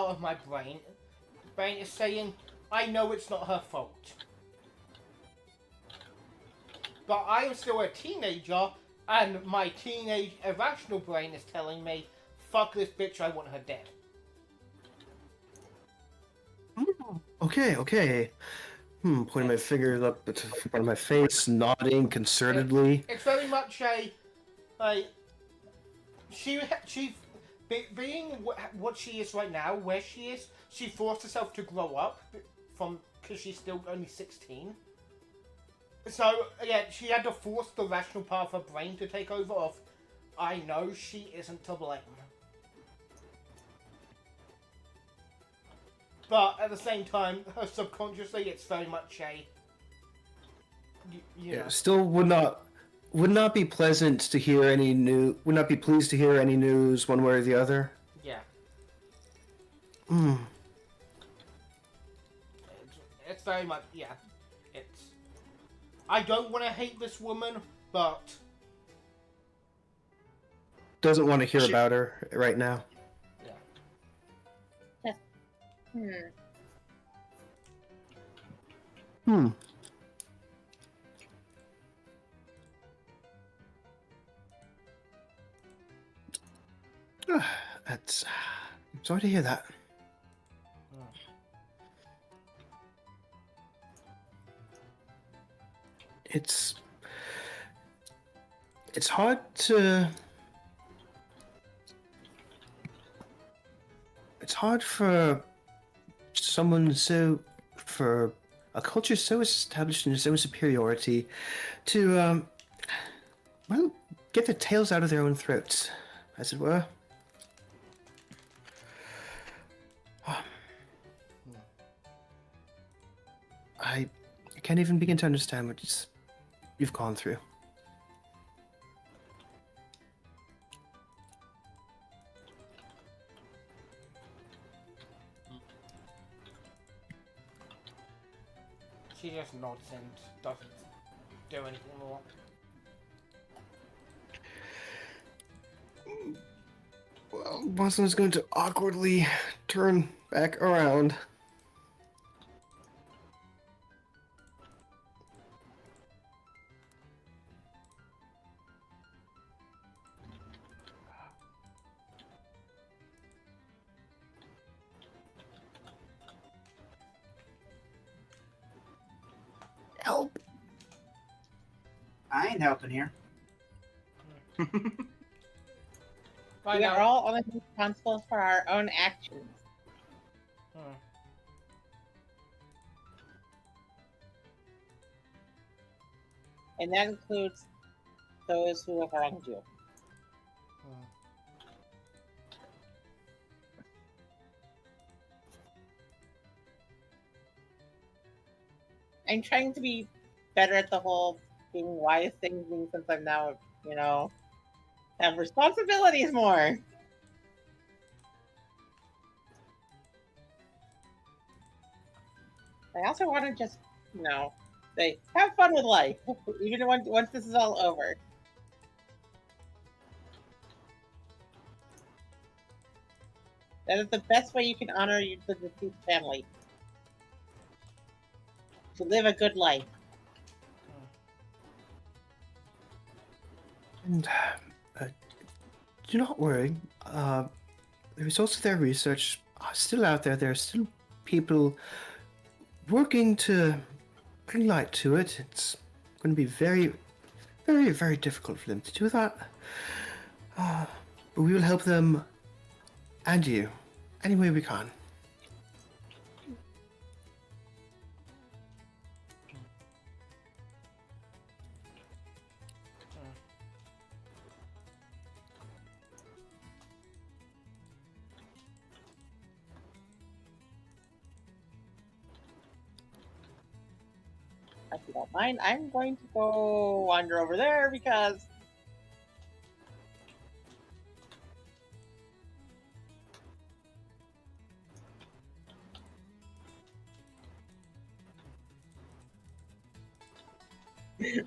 of my brain is saying, I know it's not her fault. But I am still a teenager, and my teenage irrational brain is telling me, fuck this bitch, I want her dead. Okay. Pointing my fingers up at the front of my face, nodding concertedly. It's very much she being what she is right now, where she is, she forced herself to grow up because she's still only 16. So yeah, she had to force the rational part of her brain to take over. Of, I know she isn't to blame, but at the same time, her subconsciously, it's very much you know. Still would not be pleasant to hear any new. Would not be pleased to hear any news one way or the other. Yeah. It's very much, yeah. It's. I don't want to hate this woman, but. Doesn't want to hear about her right now. Yeah. That's. I'm sorry to hear that. It's hard to. It's hard for someone for a culture so established in its own superiority to, well, get their tails out of their own throats, as it were. I can't even begin to understand what you've gone through. She just nods and doesn't do anything more. Well, Boston's going to awkwardly turn back around. Help! I ain't helping here. Find We out. are all only responsible for our own actions. And that includes those who have wronged you. I'm trying to be better at the whole being wise thing since I'm now, have responsibilities more. I also want to just, say, have fun with life, even once this is all over. That is the best way you can honor the deceased family. To live a good life. And do not worry. The results of their research are still out there. There are still people working to bring light to it. It's going to be very, very, very difficult for them to do that. But we will help them and you any way we can. if you don't mind, I'm going to go wander over there because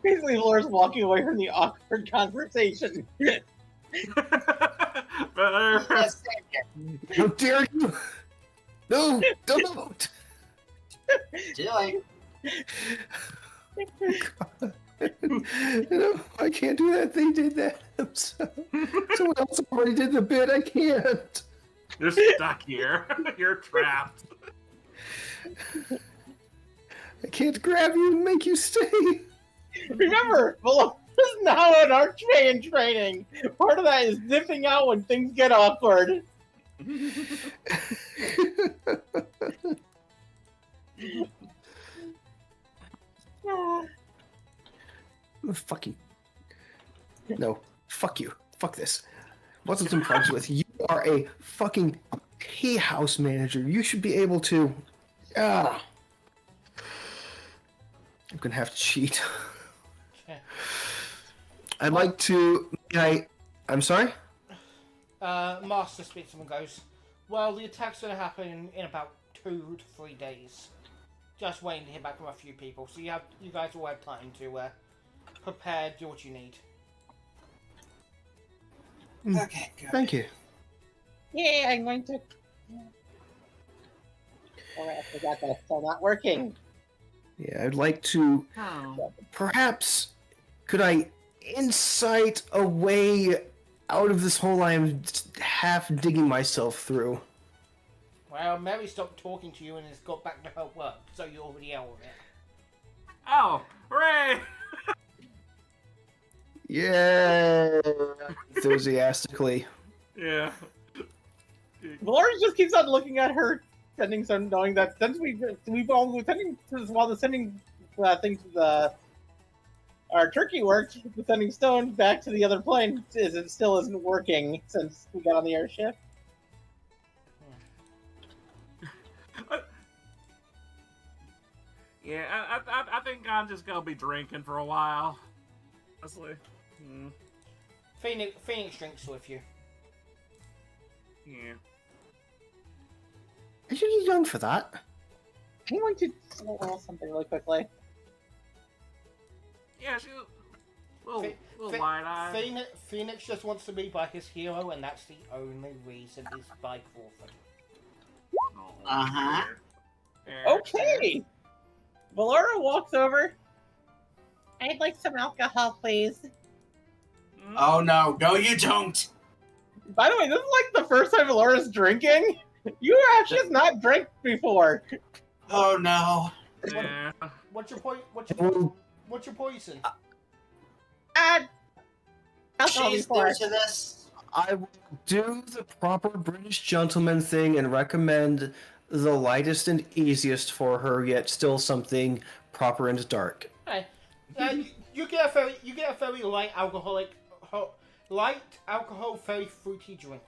basically Laura's walking away from the awkward conversation. Better. Yes, How dare you? No, don't. Doing. No, I can't do that. They did that. Someone else already did the bit. I can't. You're stuck here. You're trapped. I can't grab you and make you stay. Remember, Valor is now an archway in training. Part of that is dipping out when things get awkward. Fucking. No. Fuck you. Fuck this. What's some problems with? You are a fucking tea house manager. You should be able to. Ah. I'm gonna have to cheat. Okay. I'd like to. I'm sorry? Master speaks to him and goes, well, the attack's going to happen in about 2 to 3 days. Just waiting to hear back from a few people. So you guys all have time to prepare, do what you need. Okay, good. Thank you. Yeah, I'm going to. Oh, I forgot that's still not working. Yeah, I'd like to. Oh. Perhaps. Could I insight a way out of this hole I am half digging myself through? Well, Mary stopped talking to you and has got back to her work, so you're already out of it. Oh, hooray! Yeah. Enthusiastically. Yeah. Valor just keeps on looking at her, sending some, knowing that since we've all sending while the sending things to the our turkey worked, the sending stone back to the other plane still isn't working since we got on the airship. Yeah, I think I'm just gonna be drinking for a while. Honestly. Phoenix drinks with you. Yeah. Are you young for that? I'm going to roll something really quickly. Yeah, she's a little Phe- wide-eyed. Phoenix just wants to be by his hero, and that's the only reason he's by Crawford. Oh, Uh-huh. fair. Okay. Valora walks over. I'd like some alcohol, please. Mm. Oh no, no you don't! By the way, this is like the first time Valora's drinking. You actually has not drank before. Oh no. Yeah. What's your point? What's your poison? Alcohol She's before. new to this. I will do the proper British gentleman thing and recommend the lightest and easiest for her, yet still something proper and dark. Hey, you get a very light alcohol, very fruity drink.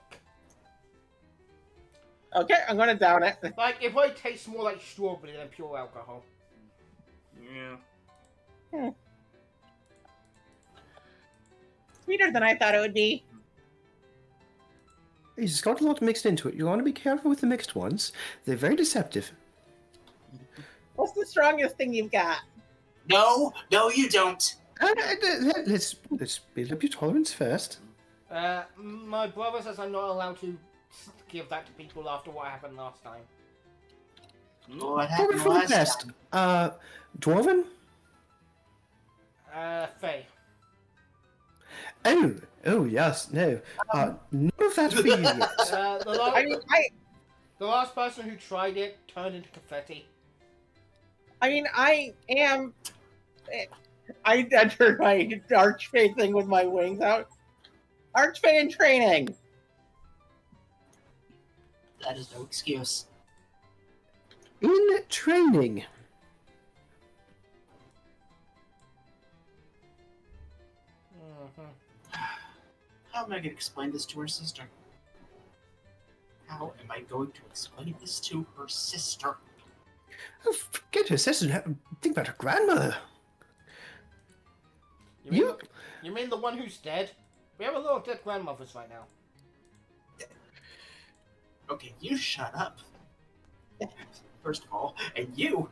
Okay, I'm gonna down it. Like it probably tastes more like strawberry than pure alcohol. Yeah. Sweeter than I thought it would be. It's got a lot mixed into it. You want to be careful with the mixed ones. They're very deceptive. What's the strongest thing you've got? No, no you don't. Let's build up your tolerance first. My brother says I'm not allowed to give that to people after what happened last time. What Probably happened for the last best. time? Dwarven? Faye. Oh yes, no. None of that for you yet. The last person who tried it turned into confetti. I entered my Archfey thing with my wings out. Archfey in training. That is no excuse. In training. How am I going to explain this to her sister? How am I going to explain this to her sister? Oh, forget her sister. Think about her grandmother. You? You mean the one who's dead? We have a lot of dead grandmothers right now. Okay, you shut up. First of all, and you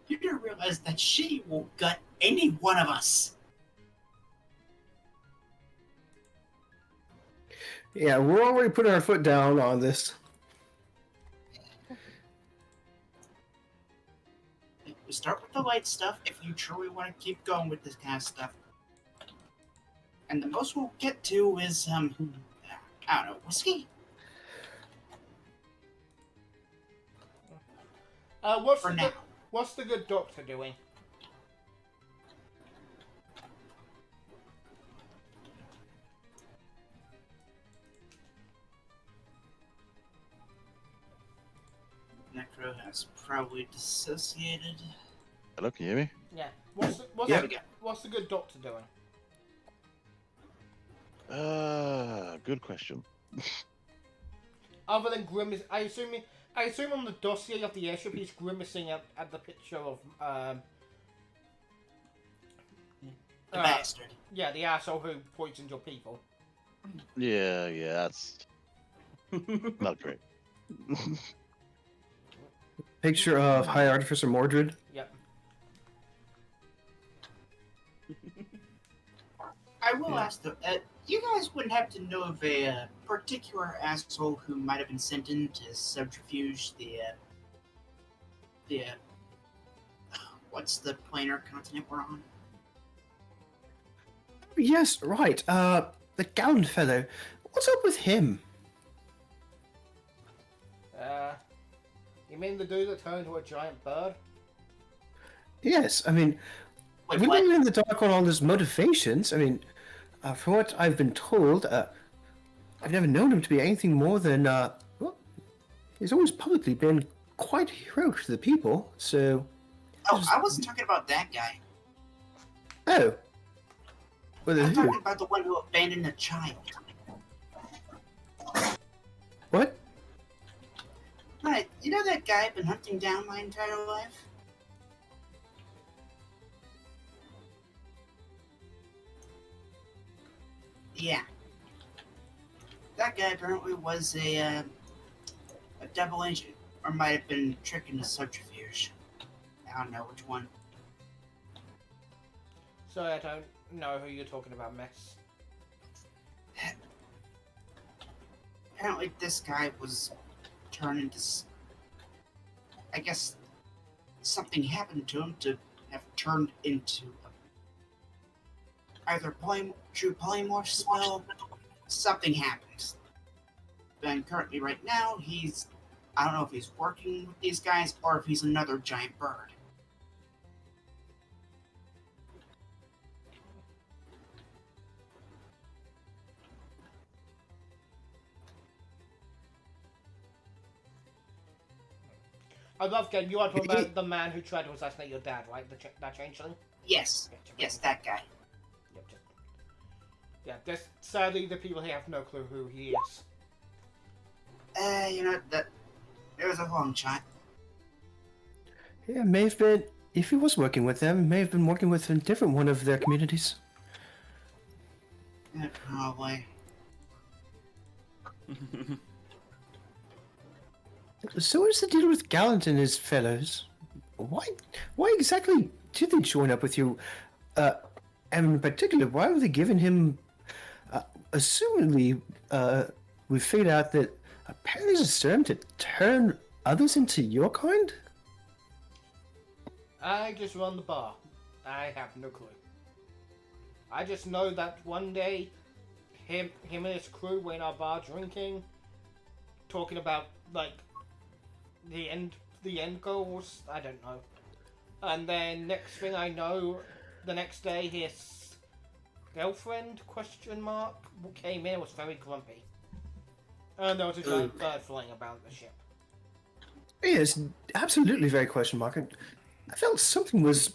do realize that she will gut any one of us. Yeah, we're already putting our foot down on this. We start with the light stuff if you truly want to keep going with this kind of stuff. And the most we'll get to is, I don't know, whiskey? For now. What's the good doctor doing? Necro has probably dissociated. Hello, can you hear me? Yeah. There we go. What's the good doctor doing? Good question. Other than grimace, I assume on the dossier of the airship he's grimacing at the picture of The bastard. Yeah, the asshole who poisoned your people. Yeah, that's not great. Picture of High Artificer Mordred. Yep. I will ask though, you guys wouldn't have to know of a particular asshole who might have been sent in to subterfuge the what's the planar continent we're on? Yes, right. The gallant fellow. What's up with him? You mean the dude that turned into a giant bird? Yes, I mean, Wait, we what? were in the dark on all his motivations. I mean, from what I've been told, I've never known him to be anything more than, well, he's always publicly been quite heroic to the people, so... Oh, I wasn't talking about that guy. Oh. Well, I'm who? talking about the one who abandoned a child. What? Right, you know that guy I've been hunting down my entire life? Yeah. That guy apparently was a double agent, or might have been tricked into subterfuge. I don't know which one. Sorry, I don't know who you're talking about, Mess. Apparently this guy was turned into... I guess something happened to him to have turned into either true polymorph spell. Something happened. And currently right now he's... I don't know if he's working with these guys or if he's another giant bird. I love getting you are talking about the man who tried to assassinate your dad, right? That changeling? Yes. Yes, that guy. Yep. Yeah, sadly the people here have no clue who he is. You know, that it was a long shot. Yeah, may have been... If he was working with them, may have been working with a different one of their communities. Yeah, probably. So what's the deal with Gallant and his fellows? Why exactly did they join up with you? And in particular, why were they giving him... assumingly, we figured out that apparently there's a serum to turn others into your kind? I just run the bar. I have no clue. I just know that one day, him and his crew were in our bar drinking, talking about, like, the end goals. I don't know. And then next thing I know, the next day his girlfriend came in and was very grumpy. And there was a giant bird flying about the ship. Yes, absolutely very question mark. I felt something was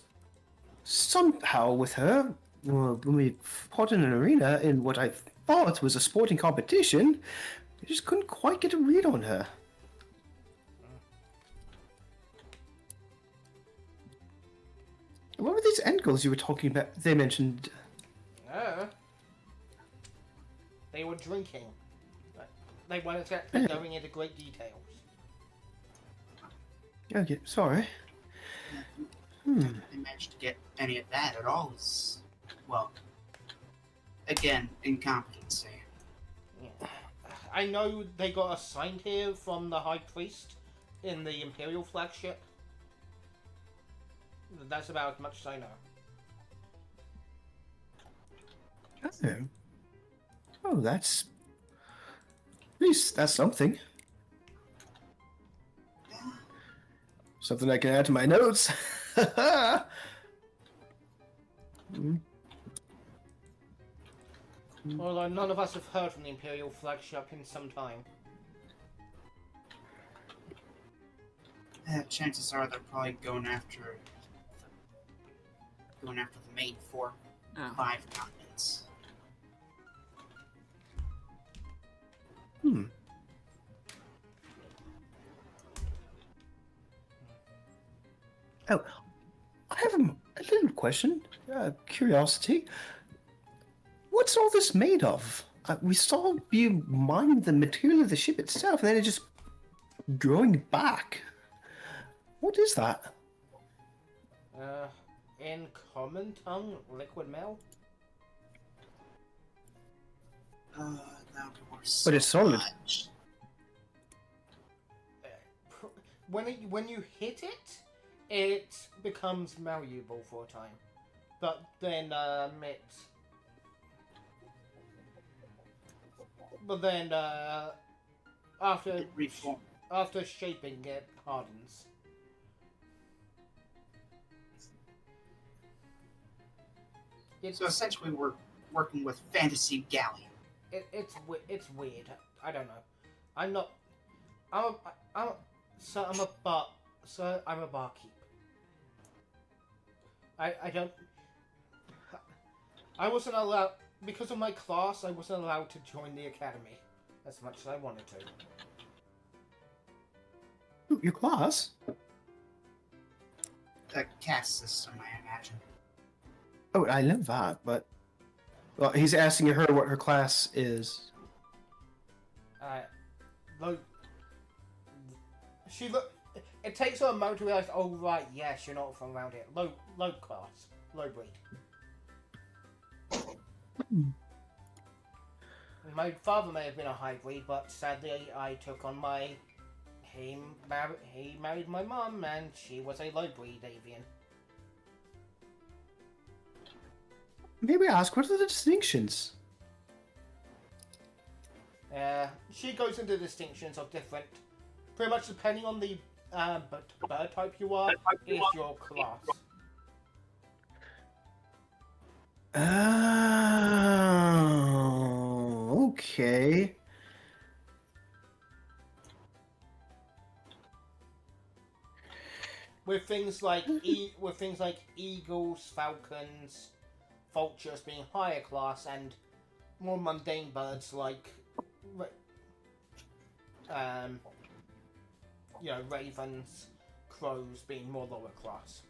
somehow with her when we fought in an arena in what I thought was a sporting competition. I just couldn't quite get a read on her. What were these end goals you were talking about? They mentioned. They were drinking. They weren't exactly going into great details. Okay, sorry. They managed to get any of that at all is, well, again, incompetency. Yeah. I know they got assigned here from the High Priest in the Imperial flagship. That's about as much as I know. Oh. Oh, that's. At least that's something. Something I can add to my notes. Although none of us have heard from the Imperial flagship in some time. Chances are they're probably going after the main 4, 5 continents. Oh, I have a little question. Curiosity. What's all this made of? We saw you mine the material of the ship itself, and then it just growing back. What is that? In common tongue, liquid mail? But it's solid. Much. When you hit it, it becomes malleable for a time. But then after after shaping it hardens. So essentially, we're working with fantasy galleon. It's weird. I don't know. I'm a barkeep. I wasn't allowed because of my class. I wasn't allowed to join the academy as much as I wanted to. Your class? The caste system, I imagine. Oh, I know that, but well, he's asking her what her class is. It takes her a moment to realize. Oh right, yes, you're not from around here. Low class, low breed. My father may have been a high breed, but sadly, I took on my. He married my mum, and she was a low breed avian. Maybe ask, what are the distinctions? She goes into distinctions of different, pretty much depending on the bird type you are, is your class. Oh, okay. With things like eagles, falcons, vultures being higher class, and more mundane birds like, ravens, crows being more lower class.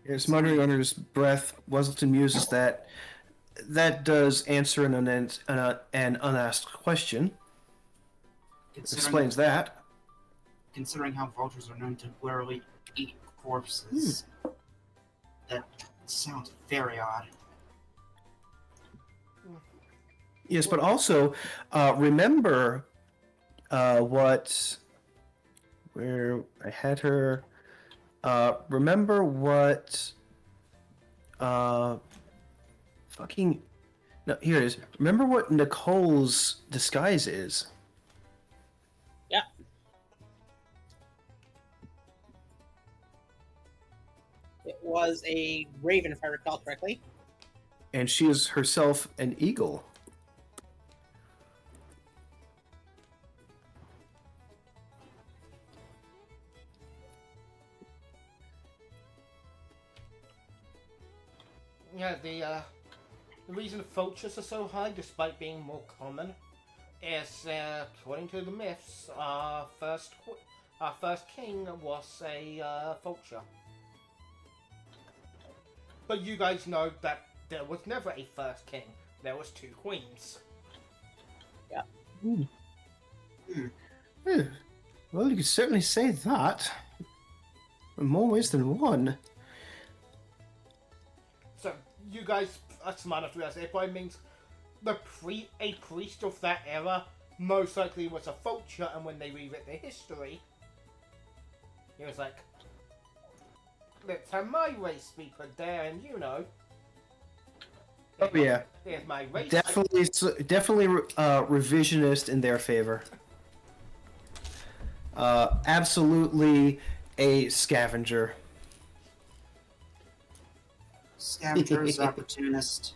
Yes, muttering under his breath, Weselton muses that does answer an unasked question. Explains that. Considering how vultures are known to literally eat corpses, that sounds very odd. Yes, but also remember where I had her. Remember what fucking no, here it is. Remember what Nicole's disguise is. Yeah. It was a raven, if I recall correctly. And she is herself an eagle. Yeah, the reason vultures are so high, despite being more common, is according to the myths, our first king was a vulture. But you guys know that there was never a first king. There was 2 queens. Well, you could certainly say that. In more ways than one. So you guys are smart enough to realize it probably means a priest of that era most likely was a vulture, and when they rewrote their history, he was like, let's have my race be put there, and Oh yeah, here's my race. definitely revisionist in their favor. Absolutely a scavenger. Scavengers, opportunist,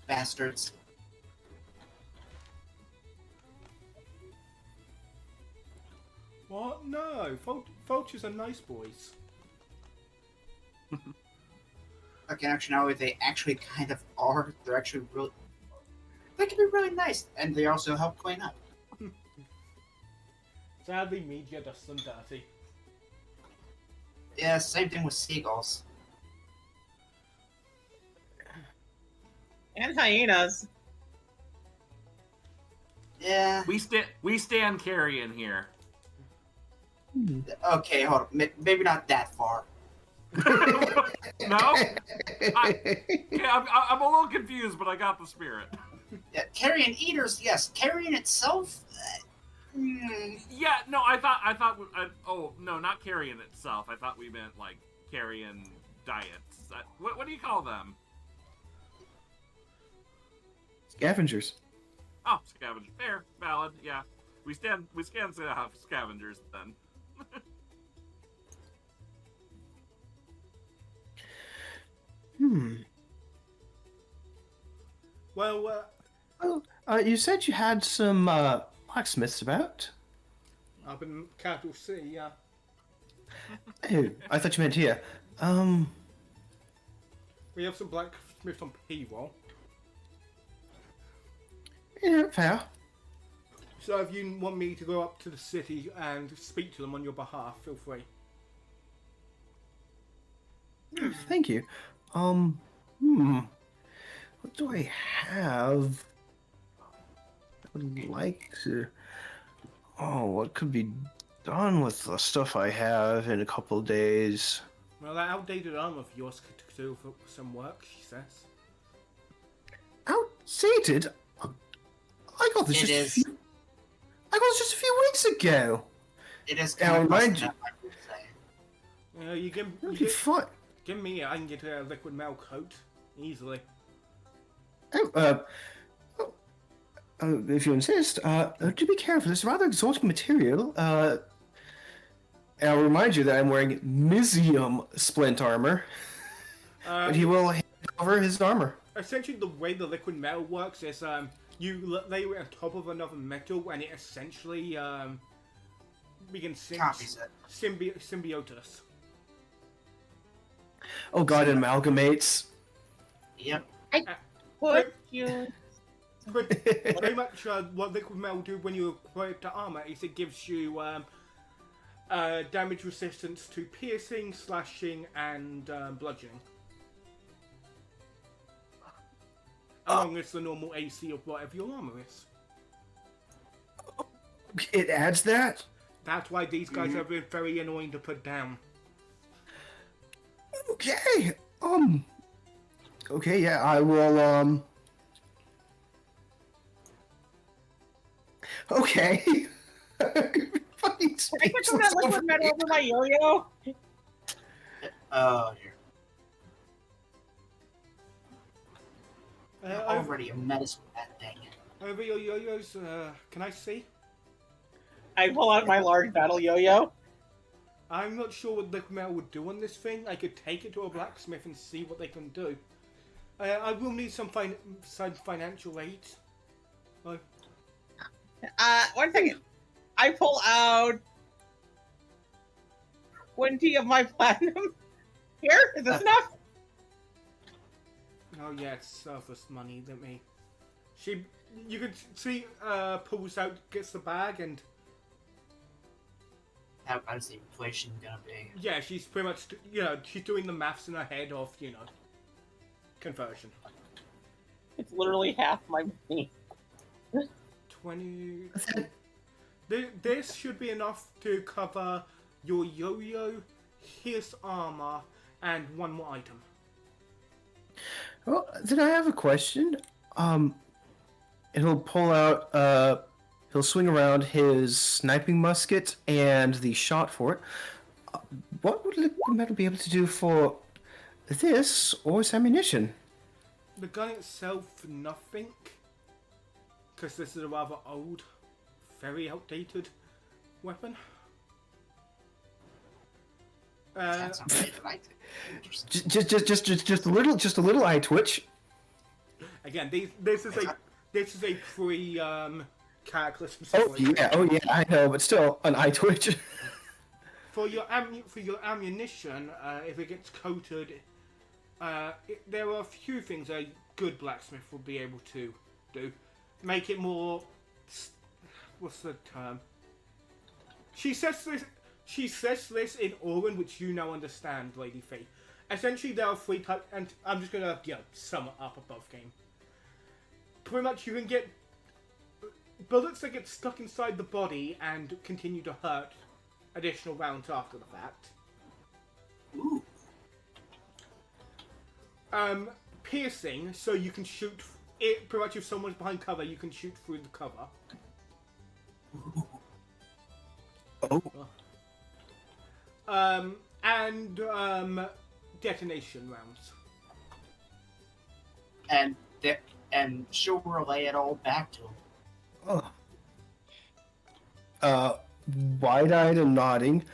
bastards. What? No, vultures are nice boys. Okay, actually, no, they actually kind of are. They're actually really. They can be really nice, and they also help clean up. Sadly, media does them dirty. Yeah, same thing with seagulls. And hyenas. Yeah. We stand carrion here. Okay, hold on. Maybe not that far. No? I'm a little confused, but I got the spirit. Yeah, carrion eaters, yes. Carrion itself. Yeah, no, I thought. Oh no, not carrion itself. I thought we meant like carrion diets. What do you call them? Scavengers. Oh, scavengers. Fair, valid. Yeah, we stand scavengers then. Well, You said you had some blacksmiths about. up in Capital City, yeah. Oh, I thought you meant here. We have some blacksmiths on payroll. Yeah, fair. So if you want me to go up to the city and speak to them on your behalf, feel free. Thank you. What do I have? I would like to. Oh, what could be done with the stuff I have in a couple of days? Well, that outdated armor of yours could do for some work, she says. Outdated? I got this I got this just a few weeks ago. It is Now, kind of mind busted you- up, I would say. You It'll be fine. give me I can get a liquid metal coat easily. If you insist, do be careful. It's rather exotic material. And I'll remind you that I'm wearing Mizium splint armor, but he will hand over his armor. Essentially, the way the liquid metal works is you lay it on top of another metal, and it essentially begins Copies it. symbiosis. Oh god, it amalgamates. Yep. Put you. Pretty much what liquid metal do when you equip to armor is it gives you damage resistance to piercing, slashing, and bludgeoning. Along with the normal AC of whatever your armor is. It adds that? That's why these guys are very annoying to put down. Okay. Okay, yeah, I will, Okay. Fucking Can I put some of that liquid metal over my yo-yo? Oh, dear. Over, Already a menace with that thing. over your yo-yos, can I see? I pull out my large battle yo-yo. I'm not sure what liquid metal would do on this thing. I could take it to a blacksmith and see what they can do. I will need some financial aid. 1 second. I pull out 20 of my platinum. Here, is this enough? Oh yeah, it's surface money. Let me. You could see pulls out, gets the bag, and how's the inflation gonna be? Yeah, she's pretty much, she's doing the maths in her head of, conversion. It's literally half my money. 20... This should be enough to cover your yo-yo, his armor, and one more item. Well, then I have a question. He'll pull out, he'll swing around his sniping musket and the shot for it. What would liquid metal be able to do for this or its ammunition? The gun itself, nothing. Because this is a rather old, very outdated weapon. That's not right, right? Just a little eye twitch. Again, this is a pre cataclysm Oh situation. yeah, I know, but still an eye twitch. For your ammunition, if it gets coated, there are a few things a good blacksmith will be able to do. Make it more. What's the term? She says this in Orin, which you now understand, Lady Fee. Essentially, there are 3 types, and I'm just gonna sum it up above game. Pretty much, you can get bullets that get stuck inside the body and continue to hurt additional rounds after the fact. Ooh. Piercing, so you can shoot it. Pretty much, if someone's behind cover, you can shoot through the cover. Oh. And detonation rounds. And she'll relay it all back to him. Oh. Wide-eyed and nodding.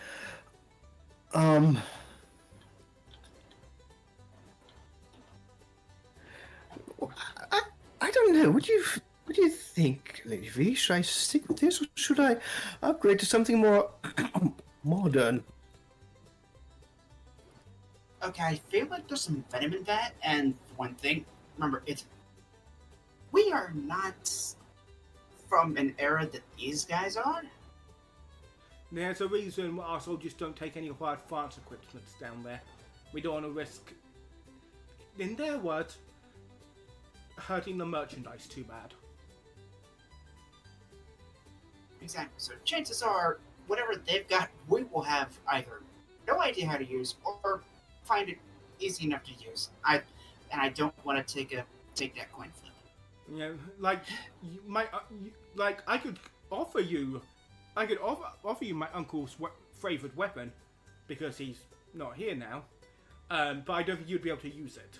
I don't know. What do you think, Lady V? Should I stick with this, or should I upgrade to something more modern? Okay, I feel like there's some venom in that, and one thing, remember, we are not from an era that these guys are. There's a reason our soldiers don't take any hard France equipment down there. We don't want to risk, in their words, hurting the merchandise too bad. Exactly. So chances are, whatever they've got, we will have either no idea how to use or find it easy enough to use. I don't want to take that coin flip. You know, I could offer you my uncle's favorite weapon because he's not here now. But I don't think you'd be able to use it.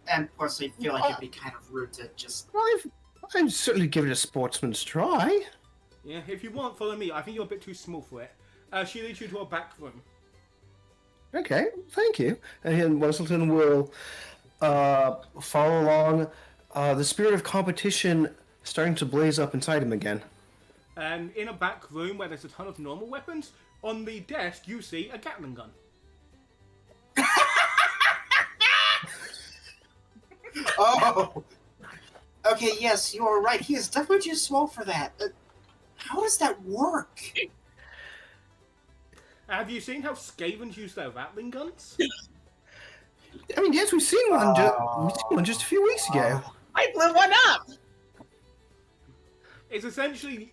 And plus, I feel like it'd be kind of rude to just. I'd certainly give it a sportsman's try. Yeah, if you want, follow me. I think you're a bit too small for it. She leads you to a back room. Okay, thank you. And Wesselton will follow along. The spirit of competition starting to blaze up inside him again. And in a back room where there's a ton of normal weapons, on the desk you see a Gatling gun. Oh! Okay, yes, you are right. He is definitely too small for that. How does that work? Have you seen how Skavens use their Ratling guns? I mean, yes, we've seen one just a few weeks ago. I blew one up! It's essentially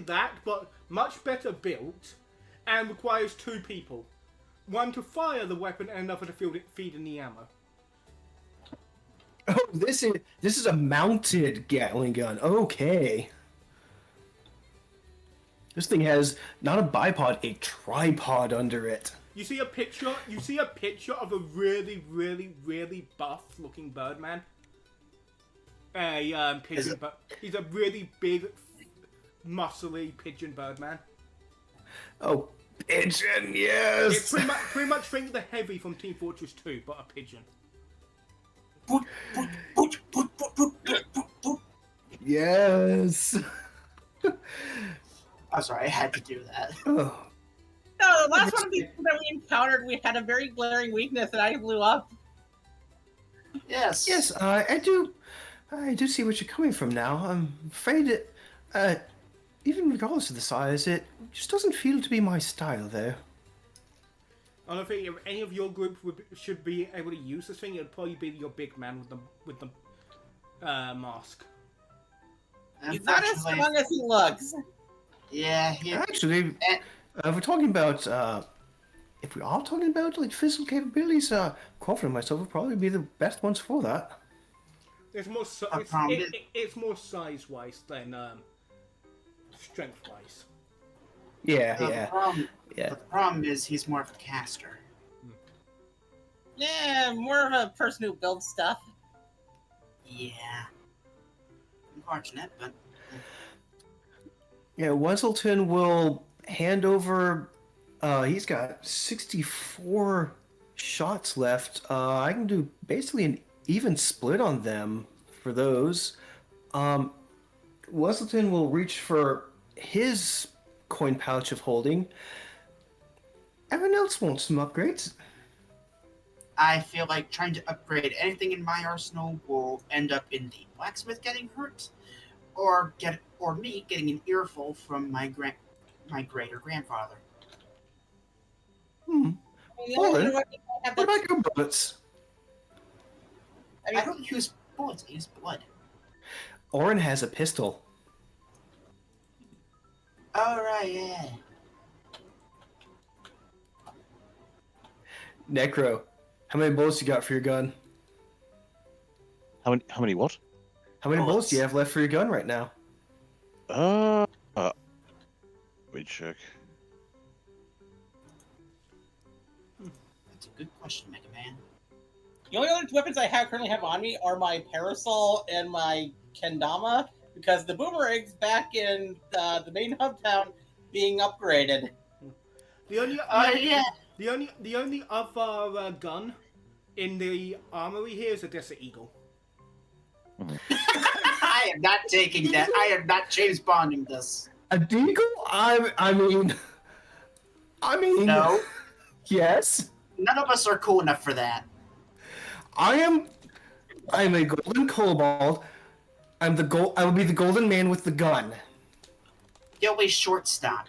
that, but much better built, and requires 2 people. One to fire the weapon and another to feed in the ammo. Oh, this is a mounted Gatling gun. Okay. This thing has not a bipod, a tripod under it. You see a picture of a really, really, really buff-looking Birdman. Pigeon, but he's a really big, muscly pigeon Birdman. Oh, pigeon, yes. It's pretty much think the Heavy from Team Fortress 2, but a pigeon. Yes. I'm sorry, I had to do that. Oh. No, the last one of these that we encountered, we had a very glaring weakness and I blew up. Yes. Yes, I do see what you're coming from now. I'm afraid even regardless of the size, it just doesn't feel to be my style, though. I don't think if any of your group should be able to use this thing, it'd probably be your big man with the mask. He's not as strong as he looks. Yeah, Actually, if we're talking about, if we are talking about like physical capabilities, Crawford and myself would probably be the best ones for that. It's more it's more size wise than strength wise. Yeah, the yeah, problem, yeah. the problem is he's more of a caster. Yeah, more of a person who builds stuff. Yeah. Unfortunate, but Yeah, Wesselton will hand over. He's got 64 shots left. I can do basically an even split on them for those. Wesselton will reach for his coin pouch of holding. Everyone else wants some upgrades. I feel like trying to upgrade anything in my arsenal will end up in the blacksmith getting hurt, or me getting an earful from my greater grandfather. Hmm. The only other one you might have What that's- about your bullets? I don't use bullets, I use blood. Orin has a pistol. Alright, yeah. Necro, how many bullets you got for your gun? How many what? How many bullets do you Bullets. have left for your gun right now? Let me check. That's a good question, Mega Man. The only other weapons I currently have on me are my parasol and my kendama, because the boomerangs back in the main hub town being upgraded. The only Yeah. the only other gun in the armory here is a Desert Eagle. I am not taking that. I am not James Bonding this. A deagle? I mean, No. yes. None of us are cool enough for that. I'm a golden kobold. I will be the golden man with the gun. You'll be shortstop.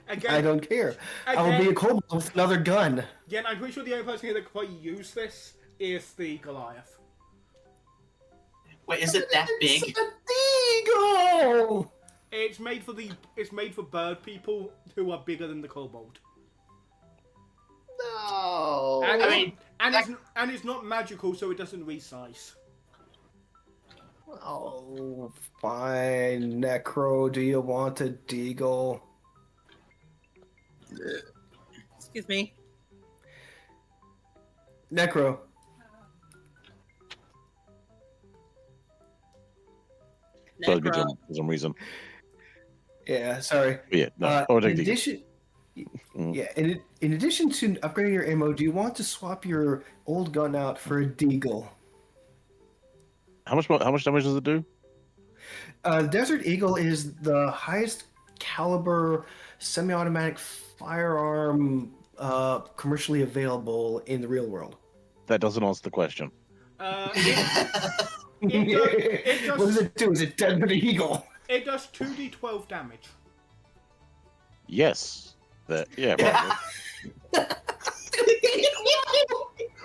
Again, I don't care. I will be a kobold with another gun. Again, I'm pretty sure the only person here that could probably use this is the Goliath. Wait, is it that It's big? a deagle! It's made for bird people who are bigger than the kobold. No. And, I mean, and it's not magical, so it doesn't resize. Oh, fine, Necro. Do you want a deagle? Excuse me. Necro. So it'd be Necro. for some reason. Yeah, sorry. But yeah, no. I would In take the addition, Mm. yeah, in addition to upgrading your ammo, do you want to swap your old gun out for a deagle? How much damage does it do? Desert Eagle is the highest caliber semi-automatic firearm commercially available in the real world. That doesn't answer the question. It What does it do? Is it Desert Eagle? It does 2d12 damage. Yes. That probably.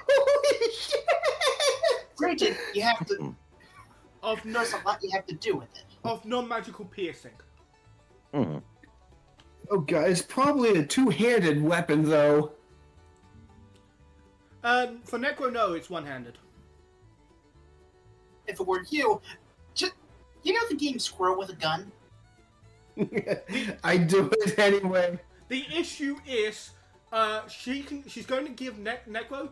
Holy shit! Granted, you have to. Of no, There's a lot you have to do with it. of non-magical piercing. Hmm. Oh god, it's probably a two-handed weapon though. For Necro, no, it's one-handed. If it were you, just you know the game Squirrel with a gun. I do it anyway. The issue is, she's going to give Necro,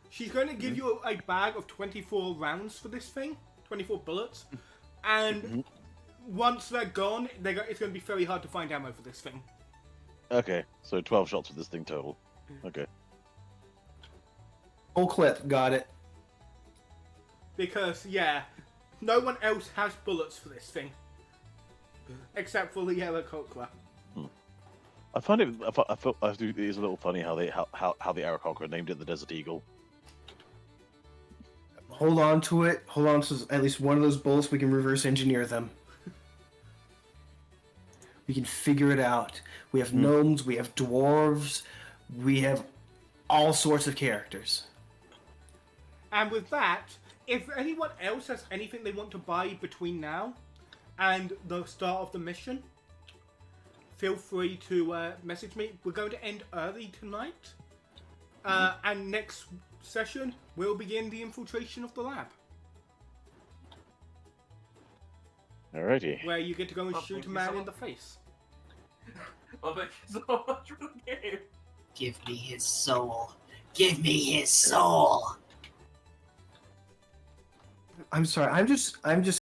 she's going to give you a bag of 24 rounds for this thing, 24 bullets, and once they're gone, it's going to be very hard to find ammo for this thing. Okay, so 12 shots with this thing total. Okay. Full clip, got it. Because, yeah, no one else has bullets for this thing. Except for the yellow Kokra. I find it. I do. It is a little funny how the Aarakocra named it the Desert Eagle. Hold on to it. Hold on to at least one of those bullets. We can reverse engineer them. We can figure it out. We have gnomes, we have dwarves, we have all sorts of characters. And with that, if anyone else has anything they want to buy between now and the start of the mission, feel free to message me. We're going to end early tonight. And next session, we'll begin the infiltration of the lab. Alrighty. Where you get to go and Well, shoot thank a you man so in much. the face. Well, thank you so much for the game. Give me his soul. Give me his soul. I'm sorry. I'm just